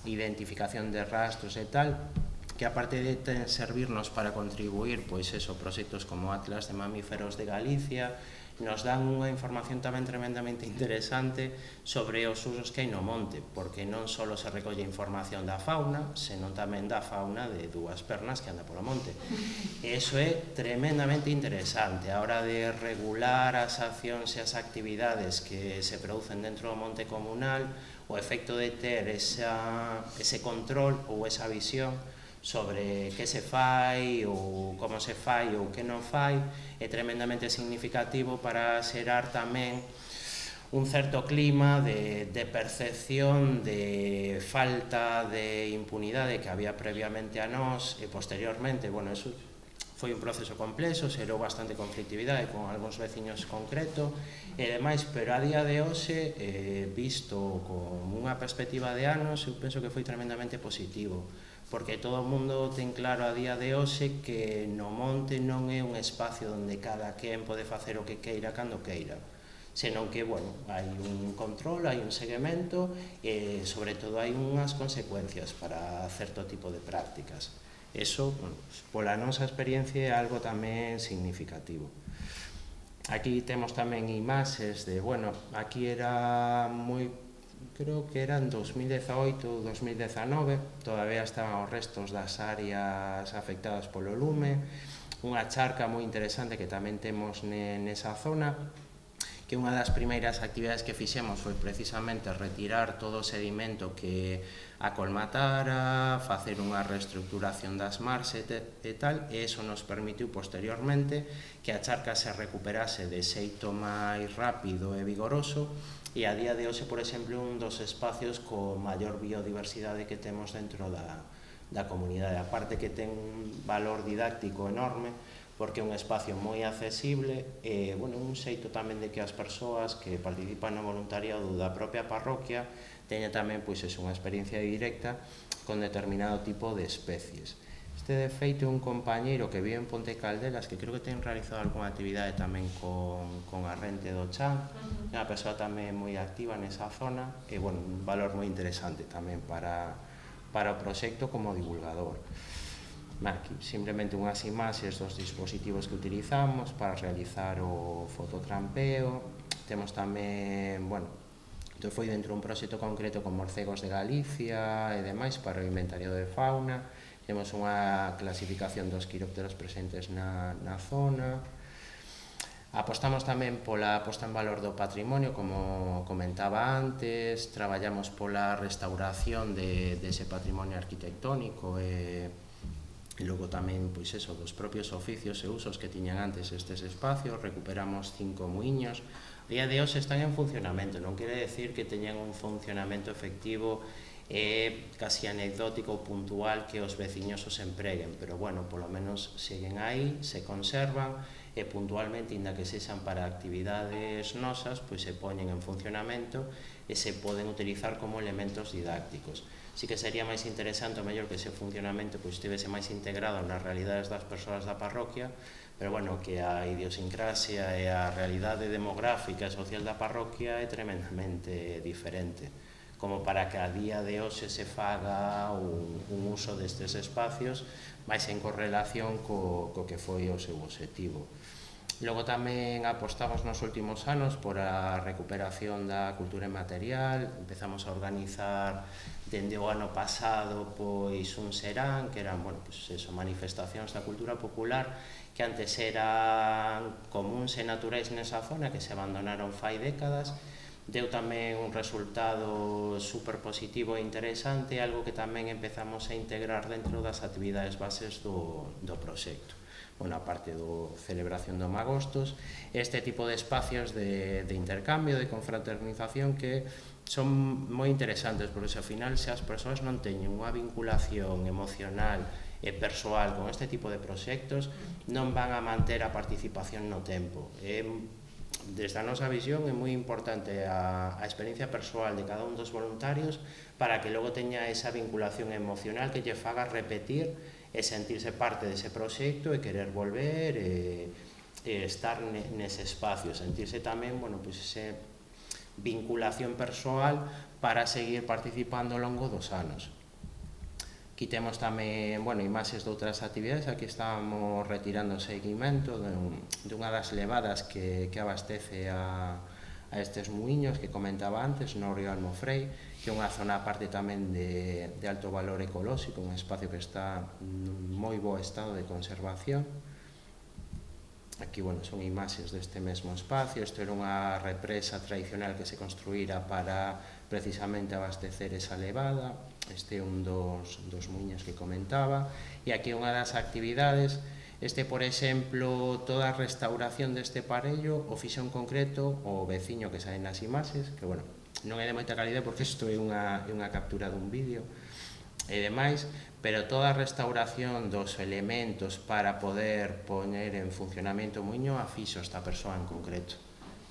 identificación de rastros e tal, que aparte de servirnos para contribuir, pois eso, proxectos como Atlas de Mamíferos de Galicia, nos dan unha información tamén tremendamente interesante sobre os usos que hai no monte, porque non só se recolle información da fauna, senón tamén da fauna de dúas pernas que anda polo monte. E iso é tremendamente interesante a hora de regular as accións e as actividades que se producen dentro do monte comunal, o efecto de ter ese control ou esa visión sobre que se fai ou como se fai ou que non fai, é tremendamente significativo para xerar tamén un certo clima de percepción de falta de impunidade que había previamente a nós e posteriormente, bueno, eso foi un proceso complexo, xerou bastante conflictividade con algúns veciños concreto e demais, pero a día de hoxe, visto con unha perspectiva de anos, eu penso que foi tremendamente positivo, porque todo o mundo ten claro a día de hoxe que no monte non é un espacio onde cada quen pode facer o que queira cando queira, senón que, bueno, hai un control, hai un seguimento e, sobre todo, hai unhas consecuencias para certo tipo de prácticas. Eso, bueno, pola nosa experiencia, é algo tamén significativo. Aquí temos tamén imaxes de, bueno, aquí era moi, creo que era en 2018 ou 2019, todavía estaban os restos das áreas afectadas polo lume, unha charca moi interesante que tamén temos nesa zona, que unha das primeiras actividades que fixemos foi precisamente retirar todo o sedimento que acolmatara, facer unha reestructuración das marxes e tal, e iso nos permitiu posteriormente que a charca se recuperase de xeito máis rápido e vigoroso, e a día de hoxe, por exemplo, un dos espacios con maior biodiversidade que temos dentro da comunidade, aparte que ten un valor didáctico enorme, porque é un espacio moi accesible e, bueno, un xeito tamén de que as persoas que participan no voluntariado da propia parroquia teñen tamén, pois, unha experiencia directa con determinado tipo de especies. Este, de feito, é un compañeiro que vive en Ponte Caldelas, que creo que ten realizado algunha actividade tamén con a Rente do Chan, é unha persoa tamén moi activa nesa zona e, bueno, un valor moi interesante tamén para o proxecto como divulgador. Aquí, simplemente unhas imaxes dos dispositivos que utilizamos para realizar o fototrampeo. Temos tamén, bueno, isto foi dentro dun proxecto concreto con morcegos de Galicia e demais para o inventario de fauna. Temos unha clasificación dos quirópteros presentes na zona. Apostamos tamén pola posta en valor do patrimonio, como comentaba antes. Traballamos pola restauración dese patrimonio arquitectónico e logo tamén, pois eso, dos propios oficios e usos que tiñan antes estes espacios. Recuperamos 5 muiños. A día de hoxe están en funcionamento, non quere decir que teñan un funcionamento efectivo e casi anecdótico ou puntual que os veciños os empreguen, pero, bueno, polo menos seguen aí, se conservan e puntualmente, inda que sexan para actividades nosas, pois se poñen en funcionamento e se poden utilizar como elementos didácticos. Sí que sería máis interesante, o mellor, que ese funcionamento pois estivese máis integrado nas realidades das persoas da parroquia, pero, bueno, que a idiosincrasia e a realidade demográfica e social da parroquia é tremendamente diferente, como para que a día de hoxe se faga un uso destes espacios máis en correlación co que foi o seu obxectivo. Logo tamén apostamos nos últimos anos por a recuperación da cultura inmaterial. Empezamos a organizar dende o ano pasado pois un serán, que eran, bueno, pois eso, manifestacións da cultura popular que antes eran comuns e naturais nesa zona, que se abandonaron fai décadas. Deu tamén un resultado super positivo e interesante, algo que tamén empezamos a integrar dentro das actividades bases do proxecto. Bueno, a parte do celebración do Magostos, este tipo de espacios de intercambio, de confraternización, que son moi interesantes, porque se ao final, se as persoas non teñen unha vinculación emocional e persoal con este tipo de proxectos, non van a manter a participación no tempo. Desde a nosa visión é moi importante a experiencia persoal de cada un dos voluntarios para que logo teña esa vinculación emocional que lle faga repetir e sentirse parte dese proxecto e querer volver e estar nese espacio, sentirse tamén, bueno, pois ese vinculación persoal para seguir participando ao longo dos anos. Aquí temos tamén, bueno, imaxes de outras actividades. Aquí estamos retirando o seguimento dunha das levadas que abastece a estes muiños que comentaba antes, no río Almofrei, que é unha zona aparte tamén de alto valor ecolóxico, un espacio que está en moi bo estado de conservación. aquí, bueno, son imaxes deste mesmo espacio. Isto era unha represa tradicional que se construíra para precisamente abastecer esa levada. Este é un dos muiños que comentaba. E aquí unha das actividades, por exemplo, toda a restauración deste parello o fixo en concreto o veciño que sae nas imaxes, que, bueno, non é de moita calidade porque isto é unha captura dun vídeo e demais, pero toda a restauración dos elementos para poder poñer en funcionamento o muiño a fixo esta persoa en concreto.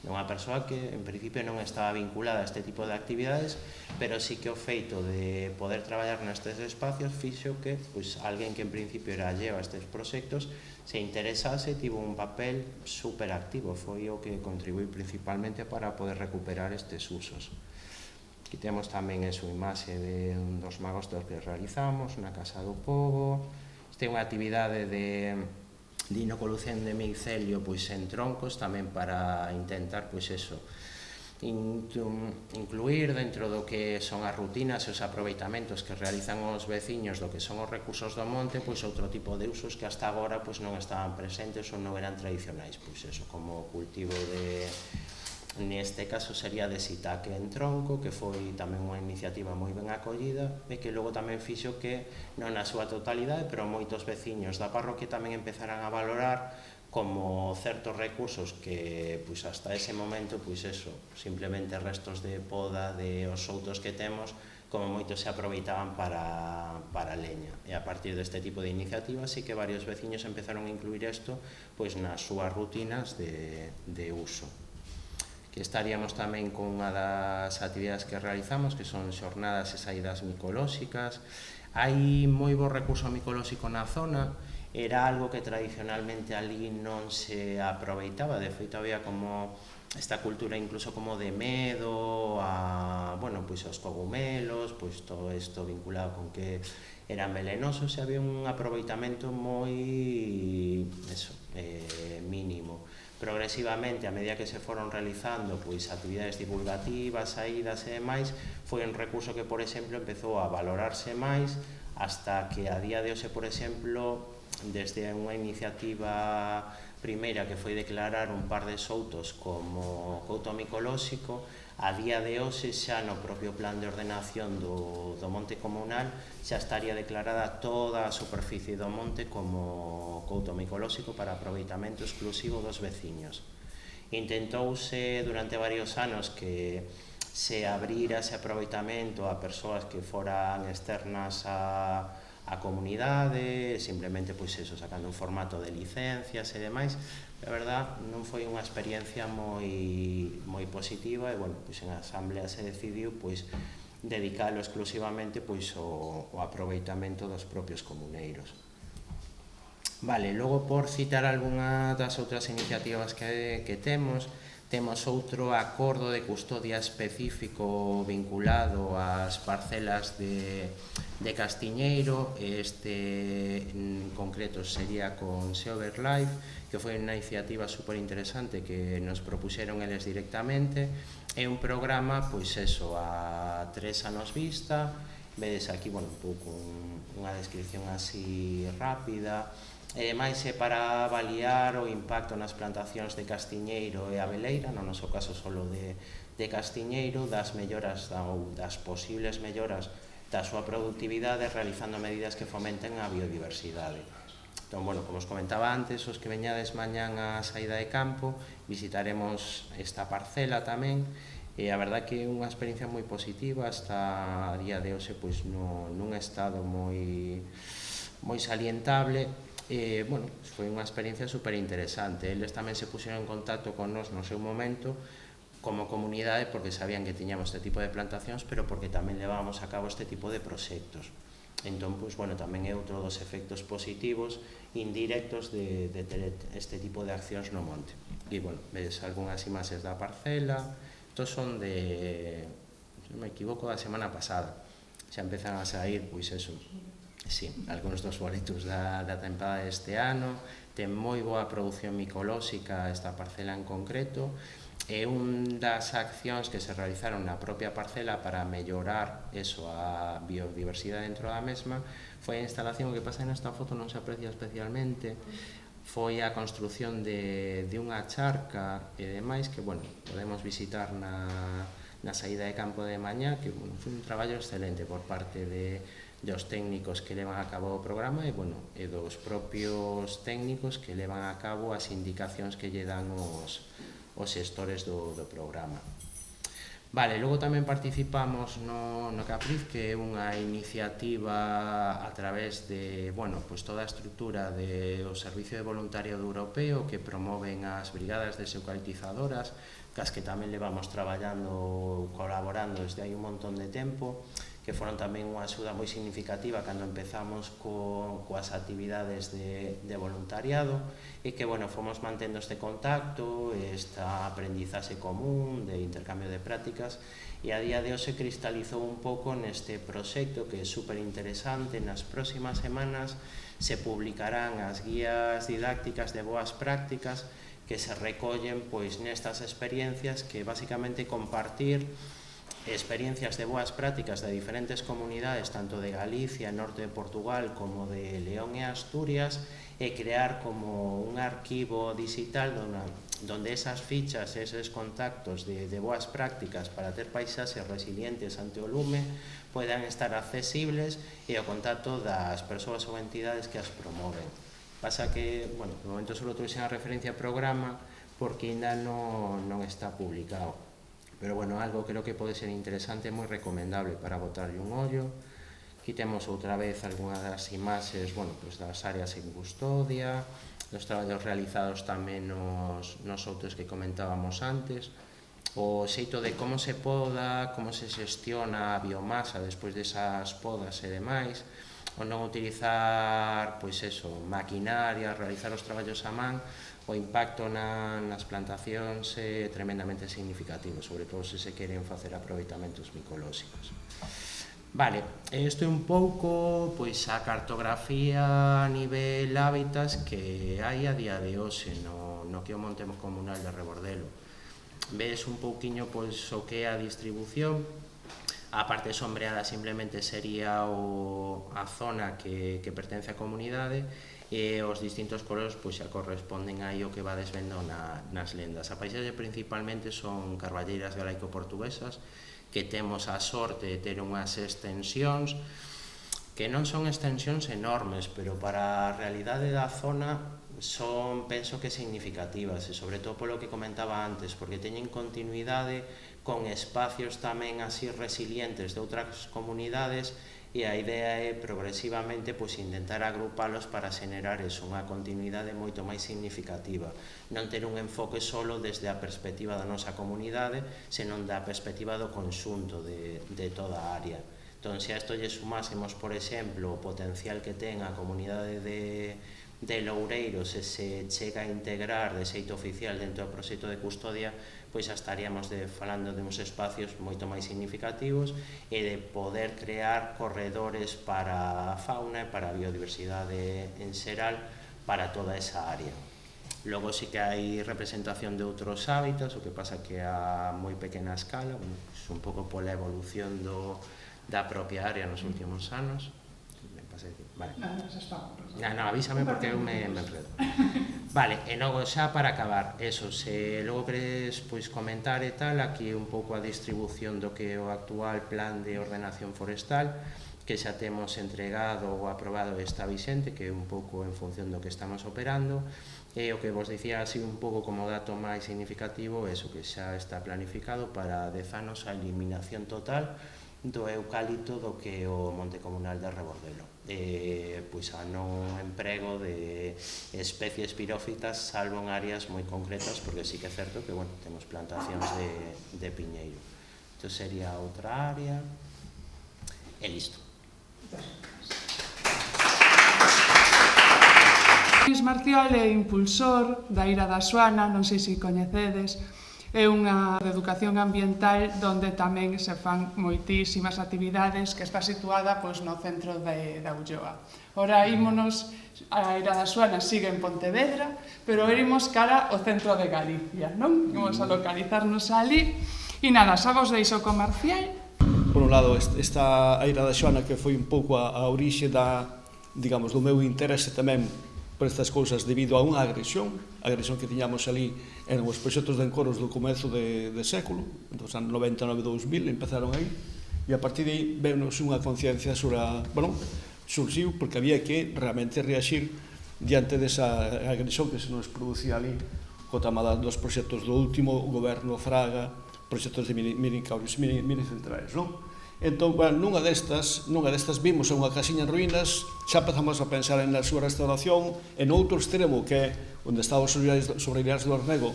É unha persoa que en principio non estaba vinculada a este tipo de actividades, pero sí que o feito de poder traballar nestes espacios fixo que alguén que en principio era alleo a estes proxectos se interesase e tivo un papel super activo. Foi o que contribuí principalmente para poder recuperar estes usos. Aquí temos tamén esa imaxe de un dos magostos que realizamos na Casa do Pobo. Esta é unha actividade de inocolución de micelio en troncos, tamén para intentar incluir dentro do que son as rutinas e os aproveitamentos que realizan os veciños do que son os recursos do monte, outro tipo de usos que hasta agora non estaban presentes ou non eran tradicionais, como o cultivo de... Neste caso sería de sitaque en tronco, que foi tamén unha iniciativa moi ben acollida e que logo tamén fixo que, non na súa totalidade, pero moitos veciños da parroquia tamén empezaran a valorar como certos recursos que hasta ese momento simplemente restos de poda de os soutos que temos, como moitos se aproveitaban para leña. E a partir deste tipo de iniciativas sí que varios veciños empezaron a incluir isto nas súas rutinas de uso. Que estaríamos tamén con unha das actividades que realizamos, que son xornadas e saídas micolóxicas. Hai moi bo recurso micolóxico na zona, era algo que tradicionalmente ali non se aproveitaba, de feito había como esta cultura incluso como de medo a, os cogumelos, todo isto vinculado con que eran velenosos e había un aproveitamento moi mínimo. Progresivamente, a medida que se foron realizando actividades divulgativas, saídas e demais, foi un recurso que, por exemplo, empezou a valorarse máis hasta que a día de hoxe, por exemplo, desde unha iniciativa primeira que foi declarar un par de soutos como couto micolóxico, a día de hoxe xa no propio plan de ordenación do monte comunal xa estaría declarada toda a superficie do monte como couto micolóxico para aproveitamento exclusivo dos veciños. Intentouse durante varios anos que se abrira ese aproveitamento a persoas que foran externas a comunidade, simplemente sacando un formato de licencias e demais. A verdad, non foi unha experiencia moi positiva e, en a asamblea se decidiu dedicalo exclusivamente ao aproveitamento dos propios comuneiros. Vale, logo por citar algunha das outras iniciativas que temos outro acordo de custodia específico vinculado ás parcelas de Castiñeiro. Este en concreto sería con Seover Life, que foi unha iniciativa super interesante que nos propuxeron eles directamente. É un programa, a 3 anos vista. Vedes aquí, un pouco unha descripción así rápida. E máis é para avaliar o impacto nas plantacións de Castiñeiro e Abeleira, no noso caso solo de Castiñeiro, das melloras ou das posibles melloras da súa productividade, realizando medidas que fomenten a biodiversidade. Entón, como os comentaba antes, os que veñades mañán a saída de campo, visitaremos esta parcela tamén, e a verdad que é unha experiencia moi positiva, hasta a día de hoxe nun estado moi salientable. Foi unha experiencia super interesante. Eles tamén se puxeron en contacto con nós no seu momento como comunidade porque sabían que tiñamos este tipo de plantacións, pero porque tamén levábamos a cabo este tipo de proxectos. Entón, tamén é outro dos efectos positivos indirectos de ter este tipo de accións no monte. E, vedes algunhas imaxes da parcela. Estos son de, se non me equivoco, da semana pasada. Xa empezan a sair, sí, algúns dos boletos da tempada deste ano. Ten moi boa produción micolóxica esta parcela en concreto. É un das accións que se realizaron na propia parcela para mellorar a biodiversidade dentro da mesma foi a instalación que pasa nesta foto, non se aprecia especialmente, foi a construción de unha charca e demais que, bueno, podemos visitar na saída de campo de mañá, que foi un traballo excelente por parte dos técnicos que levan a cabo o programa e dos propios técnicos que levan a cabo as indicacións que lle dan os xestores do programa. Vale, logo tamén participamos no Capriz, que é unha iniciativa a través de, toda a estrutura do Servicio de Voluntariado Europeo que promoven as brigadas deseucaliptizadoras, cas que tamén levamos traballando, colaborando desde hai un montón de tempo, que foron tamén unha axuda moi significativa cando empezamos coas actividades de voluntariado e que, fomos mantendo este contacto, esta aprendizaxe común de intercambio de prácticas e a día de hoxe cristalizou un pouco neste proxecto que é super interesante. Nas próximas semanas se publicarán as guías didácticas de boas prácticas que se recollen nestas experiencias, que basicamente compartir experiencias de boas prácticas de diferentes comunidades, tanto de Galicia, norte de Portugal, como de León e Asturias, e crear como un arquivo digital donde esas fichas, eses contactos de boas prácticas para ter paisaxes resilientes ante o lume poidan estar accesibles e ao contacto das persoas ou entidades que as promoven. Pasa que, de momento só trouxen a referencia ao programa porque ainda non está publicado. Pero, algo creo que pode ser interesante e moi recomendable para botarlle un ollo. Aquí temos outra vez algunhas das imaxes, das áreas en custodia, dos traballos realizados tamén nos outros que comentábamos antes, o xeito de como se poda, como se xestiona a biomasa despois desas podas e demais, o non utilizar, maquinaria, realizar os traballos a man. O impacto nas plantacións é tremendamente significativo, sobre todo se queren facer aproveitamentos micolóxicos. Vale, isto é un pouco a cartografía a nivel hábitats que hai a día de hoxe no que é o Monte Comunal de Rebordelo. Ves un pouquiño o que é a distribución. A parte sombreada simplemente sería a zona que pertence á comunidade e os distintos colores xa corresponden aí o que vades vendo nas lendas. A paisaxe principalmente son carballeiras galaico-portuguesas que temos a sorte de ter unhas extensións que non son extensións enormes, pero para a realidade da zona penso que significativas, e sobre todo polo que comentaba antes, porque teñen continuidade con espacios tamén así resilientes de outras comunidades, e a idea é progresivamente intentar agrupalos para xenerar unha continuidade moito máis significativa, non ter un enfoque solo desde a perspectiva da nosa comunidade, senón da perspectiva do conxunto de toda a área. Entón, se a isto lle sumásemos, por exemplo, o potencial que ten a comunidade de Loureiro, se chega a integrar de xeito oficial dentro do proxecto de custodia, xa estaríamos falando de uns espacios moito máis significativos e de poder crear corredores para a fauna e para a biodiversidade en xeral para toda esa área. Logo sí que hai representación de outros hábitats, o que pasa que a moi pequena escala, un pouco pola evolución da propia área nos últimos anos. Vale. Non, avísame porque eu me enredo. Vale, e logo xa para acabar, se logo queres comentar e tal, aquí un pouco a distribución do que é o actual plan de ordenación forestal que xa temos entregado ou aprobado esta vixente, que é un pouco en función do que estamos operando, e o que vos dicía así un pouco como dato máis significativo é que xa está planificado para 10 anos a eliminación total do eucalipto do que é o Monte Comunal de Rebordelo. A non emprego de especies pirófitas, salvo en áreas moi concretas, porque sí que é certo que temos plantacións de piñeiro. Isto sería outra área e listo. Luís Marcial é impulsor da Ira da Xoana, non sei se coñecedes. É unha de educación ambiental onde tamén se fan moitísimas actividades, que está situada no centro da Ulloa. Ora, ímonos, a Ira da Xoana sigue en Pontevedra, pero iremos cara ao centro de Galicia, non? Imos a localizarnos ali. E nada, xa vos deixo con Marcial. Por un lado, esta a Ira da Xoana, que foi un pouco a orixe do meu interese tamén por estas cousas debido a unha agresión. A agresión que tiñamos ali eran os proxectos de encoros do comezo de século, dos anos 99-2000 empezaron aí, e a partir de aí veunos unha conciencia sobre surxiu porque había que realmente reaxir diante desa agresión que se nos producía ali co tema dos proxectos do último goberno Fraga, proxectos de minicentrais, non? Entón, nunha destas vimos unha casiña en ruínas, xa empezamos a pensar en a súa restauración, en outro extremo que é onde está os Sobreiriares do Ornego,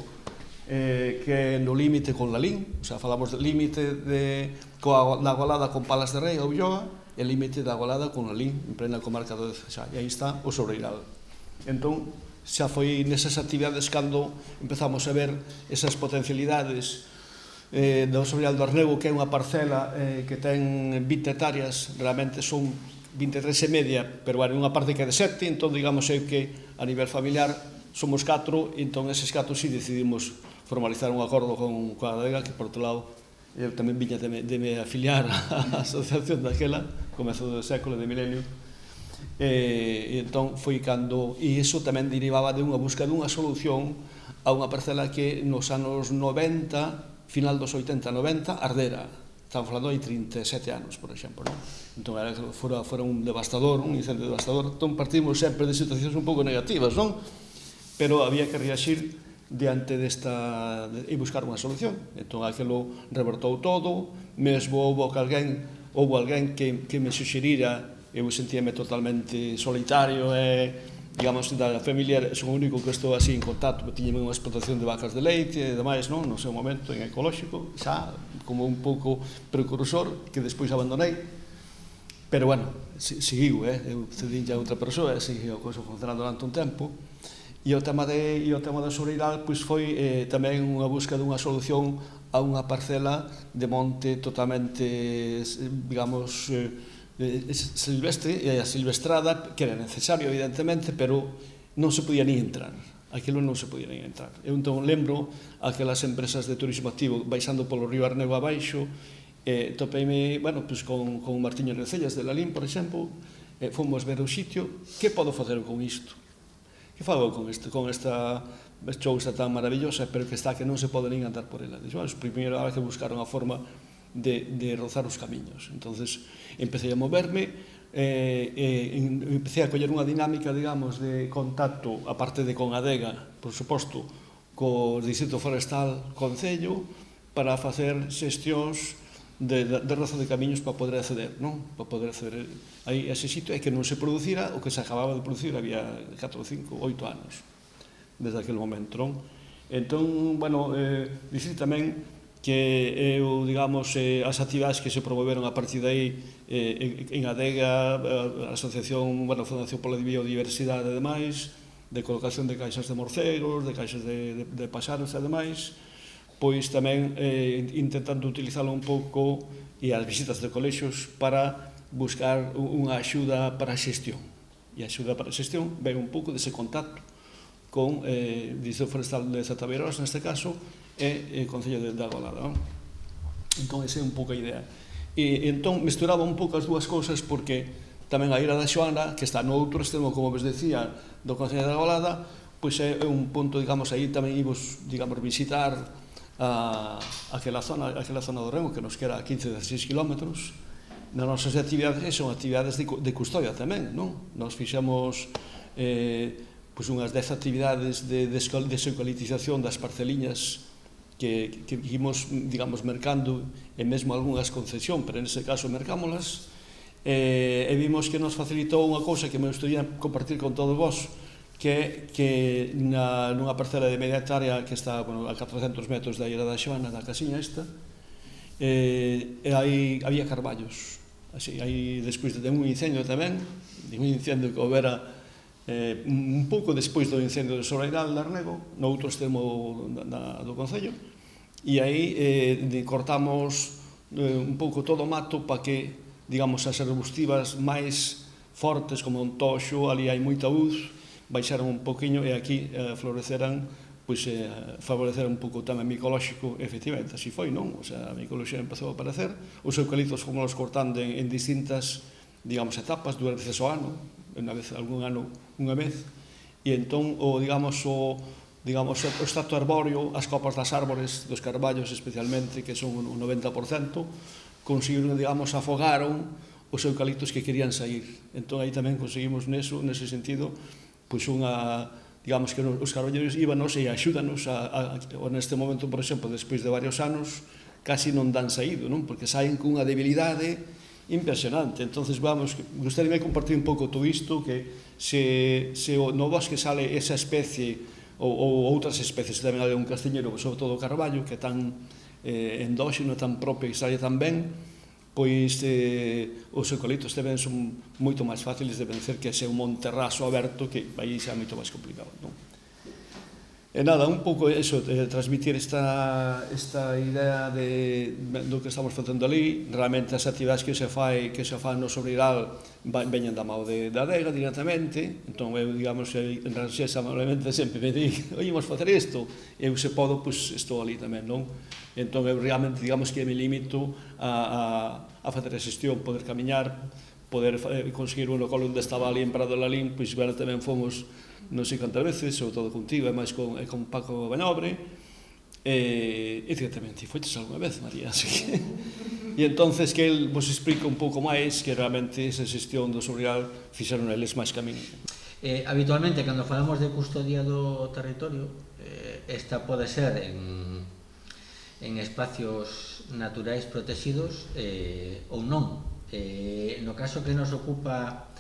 que é no límite con Lalín, o sea, falamos do límite da Agolada con Palas de Rei ou Ulloa, e límite da Agolada con Lalín, en plena comarca do Cesá, e aí está o Sobreiral. Entón, xa foi nesas actividades cando empezamos a ver esas potencialidades do Sobreiral do Ornego, que é unha parcela que ten 20 hectáreas, realmente son 23 e media, pero é unha parte que é de 7, entón digamos que a nivel familiar somos 4, entón eses 4 si decidimos formalizar un acordo con a adega, que por outro lado eu tamén viña de me afiliar á asociación daquela, comezo do século, de milenio, e entón foi cando, e iso tamén derivaba de unha busca dunha solución a unha parcela que nos anos 90, final dos 80-90, ardera. Estamos falando de 37 anos, por exemplo, non? Entón, fora un devastador, un incendio devastador. Entón, partimos sempre de situacións un pouco negativas, non? Pero había que reaxir diante desta e buscar unha solución. Entón, aquilo revertou todo, mesmo houve alguén que me suxerira, eu sentíame totalmente solitario e digamos, da familia, son o único que estou así en contacto, que tiñame unha explotación de vacas de leite e demais, non? No seu momento, en ecolóxico, xa, como un pouco precursor, que despois abandonei, pero, bueno, seguiu, eu cedín a outra persoa, e seguiu a cousa funcionando durante un tempo, e o tema do Sobreiral, pois foi tamén unha busca dunha solución a unha parcela de monte totalmente, digamos, silvestre, e a silvestrada, que era necesario, evidentemente, pero non se podía ni entrar. Aquilo non se podía ni entrar. Eu entón lembro aquelas empresas de turismo activo baixando polo río Arnego abaixo, topeime, bueno, pues con Martiño Recellas de Lalín, por exemplo, fomos ver o sitio, que podo facer con isto? Que fago con esta chousa tan maravillosa, pero que está que non se pode nin andar por ela? Dixo, primeiro había que buscar unha forma de rozar os camiños. Entonces empecé a moverme, empecé a coller unha dinámica, digamos, de contacto, aparte de con Adega, por suposto, co Distrito Forestal Concello, para facer xestións de roza de camiños para poder acceder, non? Para poder acceder a ese sitio, e que non se producira o que se acababa de producir había 4, 5, 8 anos desde aquel momento, non? Entón, bueno, dicir tamén que eu, digamos, as actividades que se promoveron a partir de aí en Adega, a asociación, bueno, a Fundación pola Biodiversidade e demais, de colocación de caixas de morcegos, de caixas de paxaros e demais, pois tamén intentando utilizalo un pouco, e as visitas de colexios, para buscar unha axuda para a xestión. E a axuda para a xestión ven un pouco dese contacto con o Distrito Forestal de Zatabeirós, neste caso, e o Concello de Agolada. Entón, esa é un pouco a idea. E entón, mesturaba un pouco as dúas cousas, porque tamén a Ira da Xoana, que está no outro extremo, como vos decía, do Concello de Agolada, pois é un punto, digamos, aí tamén imos, digamos, visitar aquela zona do Remo, que nos queda a 15-16 kilómetros. Nas nosas actividades son actividades de custodia tamén, non? Nos fixemos unhas 10 actividades de deseucaliptización das parceliñas que imos, digamos, mercando, e mesmo algunhas concesión, pero nese caso mercámolas, e vimos que nos facilitou unha cousa que me gustaría compartir con todos vos, que nunha parcela de media hectárea que está a 400 metros da Ira da Xoana, da casiña esta, había carballos. Aí, despois de un incendio tamén, un incendio que houbera un pouco despois do incendio de Sobreiral de Arnego, no outro extremo do Concello, e aí cortamos un pouco todo o mato para que, digamos, as arbustivas máis fortes, como un toxo, ali hai moita luz, baixaron un poquinho e aquí floreceran, pois favorecer un pouco tamén micolóxico, efectivamente, así foi, non? O sea, a micoloxía empezou a aparecer, os eucaliptos fomos cortando en distintas, digamos, etapas, 2 veces ao ano, algún ano unha vez, e entón o extracto arbóreo, as copas das árbores, dos carballos especialmente, que son o 90%, conseguiron, afogaron os eucaliptos que querían sair. Entón aí tamén conseguimos nese sentido, pois digamos que os carballeiros íbanos e axúdanos neste momento, por exemplo, despois de varios anos, casi non dan saído, non? Porque saen cunha debilidade impresionante. Entonces, gustaríame compartir un pouco todo isto, que se no bosque sale esa especie ou outras especies, tamén hai un castiñeiro, sobre todo o carballo, que é tan endóxeno, tan propio e sale tan ben, pois os eucaliptos tamén son moito máis fáciles de vencer que ese un monterraso aberto, que aí xa é moito máis complicado, non? E nada, un pouco eso, transmitir esta idea do que estamos facendo ali. Realmente as actividades que se fan no Sobreiral veñen da mão da adega directamente. Entón, eu, en Rancés amablemente sempre me di, oi, imos facer isto, eu se podo, pois estou ali tamén, non? Entón, eu realmente, que me limito a facer a xestión, poder camiñar, poder conseguir un local onde estaba ali en Prado de Lalín, pois tamén fomos non sei cantas veces, sobre todo contigo, e máis con Paco Bañobre, e directamente, foites algunha vez, María, así que... E entonces que el vos explica un pouco máis que realmente esa xestión do Sobreiral fixeron eles máis camiño. Habitualmente, cando falamos de custodia do territorio, esta pode ser en espacios naturais protegidos ou non. No caso que nos ocupa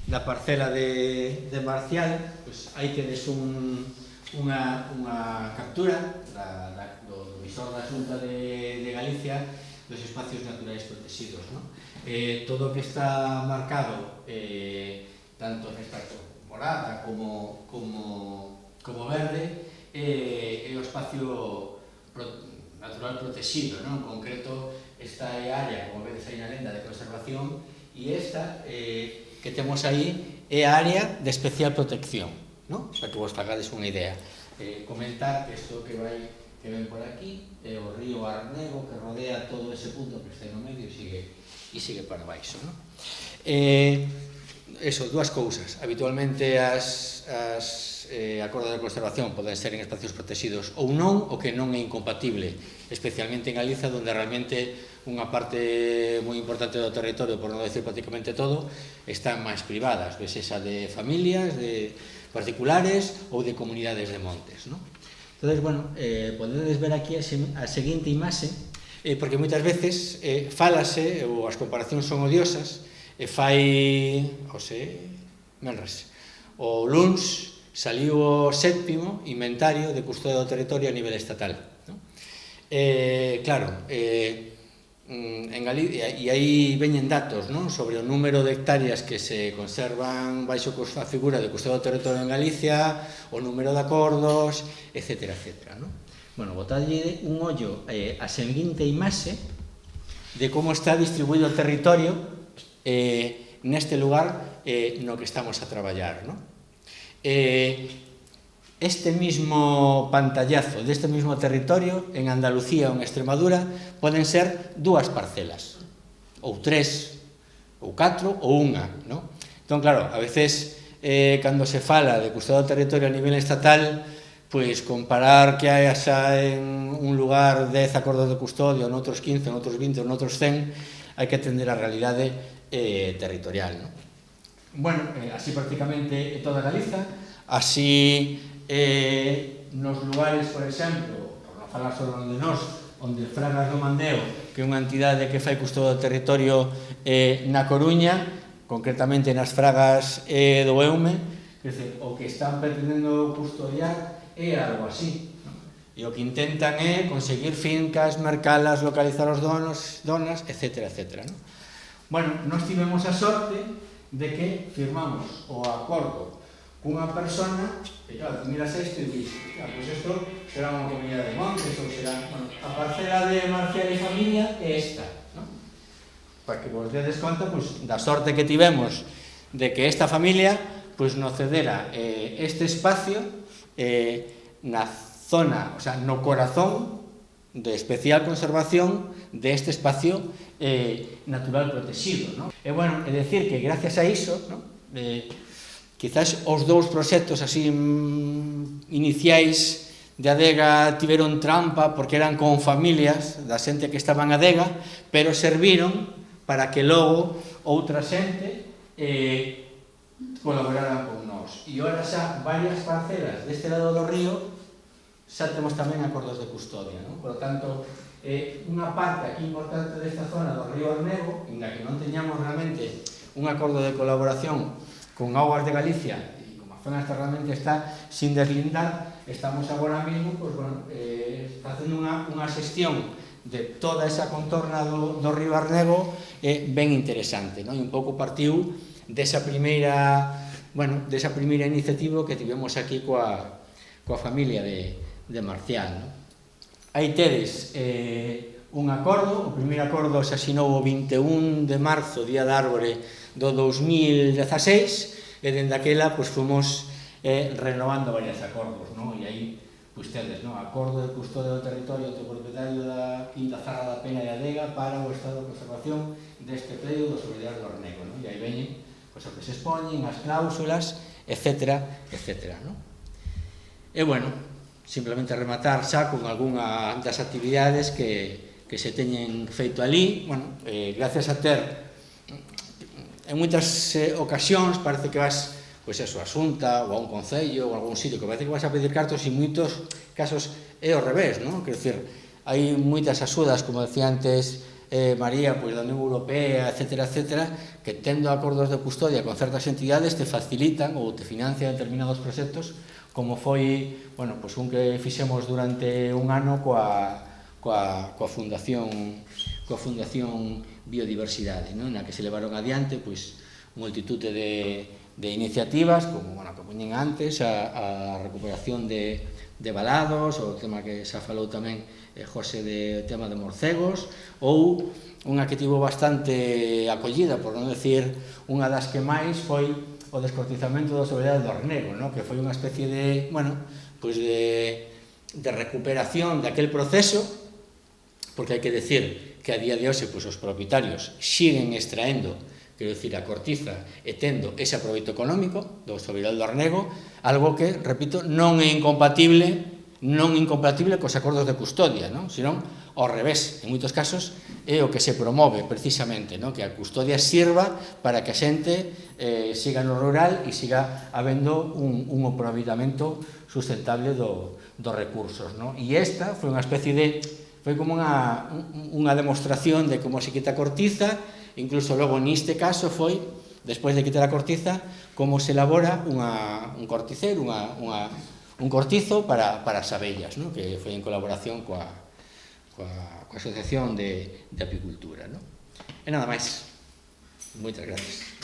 da parcela de Marcial, pois hai que des unha captura do visor da Xunta de Galicia dos espacios naturais protegidos. Todo o que está marcado, tanto nesta morada como verde, é o espacio natural protegido. En concreto, esta é a área, como vedes aí na lenda, de conservación, e esta que temos aí é a área de especial protección, para que vos fagades unha idea. Comentar que isto que ven por aquí é o río Arnego, que rodea todo ese punto que está no medio e sigue para baixo. Dúas cousas. Habitualmente as acordos de conservación poden ser en espacios protegidos ou non, o que non é incompatible, especialmente en Galiza, onde realmente unha parte moi importante do territorio, por non decir prácticamente todo, están máis privadas, ves esa de familias, de particulares ou de comunidades de montes. Entón, podedes ver aquí a seguinte imaxe, porque moitas veces falase, ou as comparacións son odiosas, e fai, o LUNS saliu o 7º inventario de custodia do territorio a nivel estatal. Claro, en Galicia, e aí veñen datos sobre o número de hectáreas que se conservan baixo a figura de custodia do territorio en Galicia, o número de acordos, etc. Botadlle un ollo a seguinte imaxe de como está distribuído o territorio neste lugar no que estamos a traballar. Este mismo pantallazo deste mismo territorio en Andalucía ou en Extremadura poden ser 2 parcelas, ou 3, ou 4, ou unha. Entón, claro, a veces cando se fala de custodia do territorio a nivel estatal, pois comparar que hai xa en un lugar 10 acordos de custodia, ou noutros 15, ou noutros 20, ou noutros 100, hai que atender a realidade territorial. Así prácticamente toda Galiza, así nos lugares, por exemplo, por non falar só onde Fragas do Mandeo, que é unha entidade que fai custodia do territorio na Coruña, concretamente nas Fragas do Eume, o que están pretendendo custodiar é algo así. E o que intentan é conseguir fincas, mercalas, localizar os donas, etc. Nós tivemos a sorte de que firmamos o acordo cunha persona, e claro, miras isto e dices, pois isto será unha comunidade de montes, ou será... A parcela de Marcial e familia é esta, para que vos dedes conta da sorte que tivemos de que esta familia nos cedera este espacio na zona, no corazón de especial conservación deste espacio natural protegido. É decir que gracias a iso quizás os dous proxectos así iniciais de adega tiveron trampa porque eran con familias da xente que estaba en adega, pero serviron para que logo outra xente colaboraran con nós. E ora xa varias parcelas deste lado do río xa temos tamén acordos de custodia, non? Por lo tanto, unha parte aquí importante desta zona do río Ornego, en la que non teñamos realmente un acordo de colaboración con Augas de Galicia, e como a zona realmente está sin deslindar, estamos agora mesmo facendo unha xestión de toda esa contorna do río Ornego ben interesante, non? E un pouco partiu desa primeira iniciativa que tivemos aquí coa familia de Marcial, non? Aí tedes un acordo, o primeiro acordo se asinou o 21 de marzo, día da árbore do 2016, e dende aquela fomos renovando varios acordos, non? E aí, tedes, acordo de custodia do territorio do propietario da Quinta Zarra da Pena e Adega para o estado de conservación deste predio do Sobredial do Ornego, non? E aí veñen o que se expoñen, as cláusulas, etcétera, non? E, bueno, simplemente rematar xa con algunha das actividades que se teñen feito ali. Bueno, gracias a ter en moitas ocasións parece que vas pois eso, a Xunta ou a un concello ou a algún sitio que parece que vas a pedir cartos e en moitos casos é ao revés, non? Quer dizer, hai moitas axudas, como decía antes María, pois da Unión Europea, etcétera, que tendo acordos de custodia con certas entidades te facilitan ou te financian determinados proxectos, como foi, bueno, pois un que fixemos durante un ano coa Fundación Biodiversidade, non? Na que se levaron adiante pois multitude de iniciativas, como, bueno, que poñen antes, a recuperación de valados, o tema que xa falou tamén José de tema de morcegos, ou unha que tivo bastante acollida, por non decir unha das que máis, foi o descortizamento do Sobredial do Ornego, que foi unha especie de, bueno, pois de recuperación daquel proceso, porque hai que decir que a día de hoxe os propietarios siguen extraendo, quero dicir, a cortiza e tendo ese aproveito económico do Sobredial do Ornego, algo que, repito, non é incompatible cos acordos de custodia, senón ao revés, en moitos casos é o que se promove precisamente, que a custodia sirva para que a xente siga no rural e siga habendo un aproveitamento sustentable dos recursos. E esta foi unha especie de, foi como unha demostración de como se quita a cortiza. Incluso logo neste caso foi, despois de quitar a cortiza, como se elabora un corticeiro, un cortizo para as abellas, que foi en colaboración coa Asociación de Apicultura. E nada máis. Moitas gracias.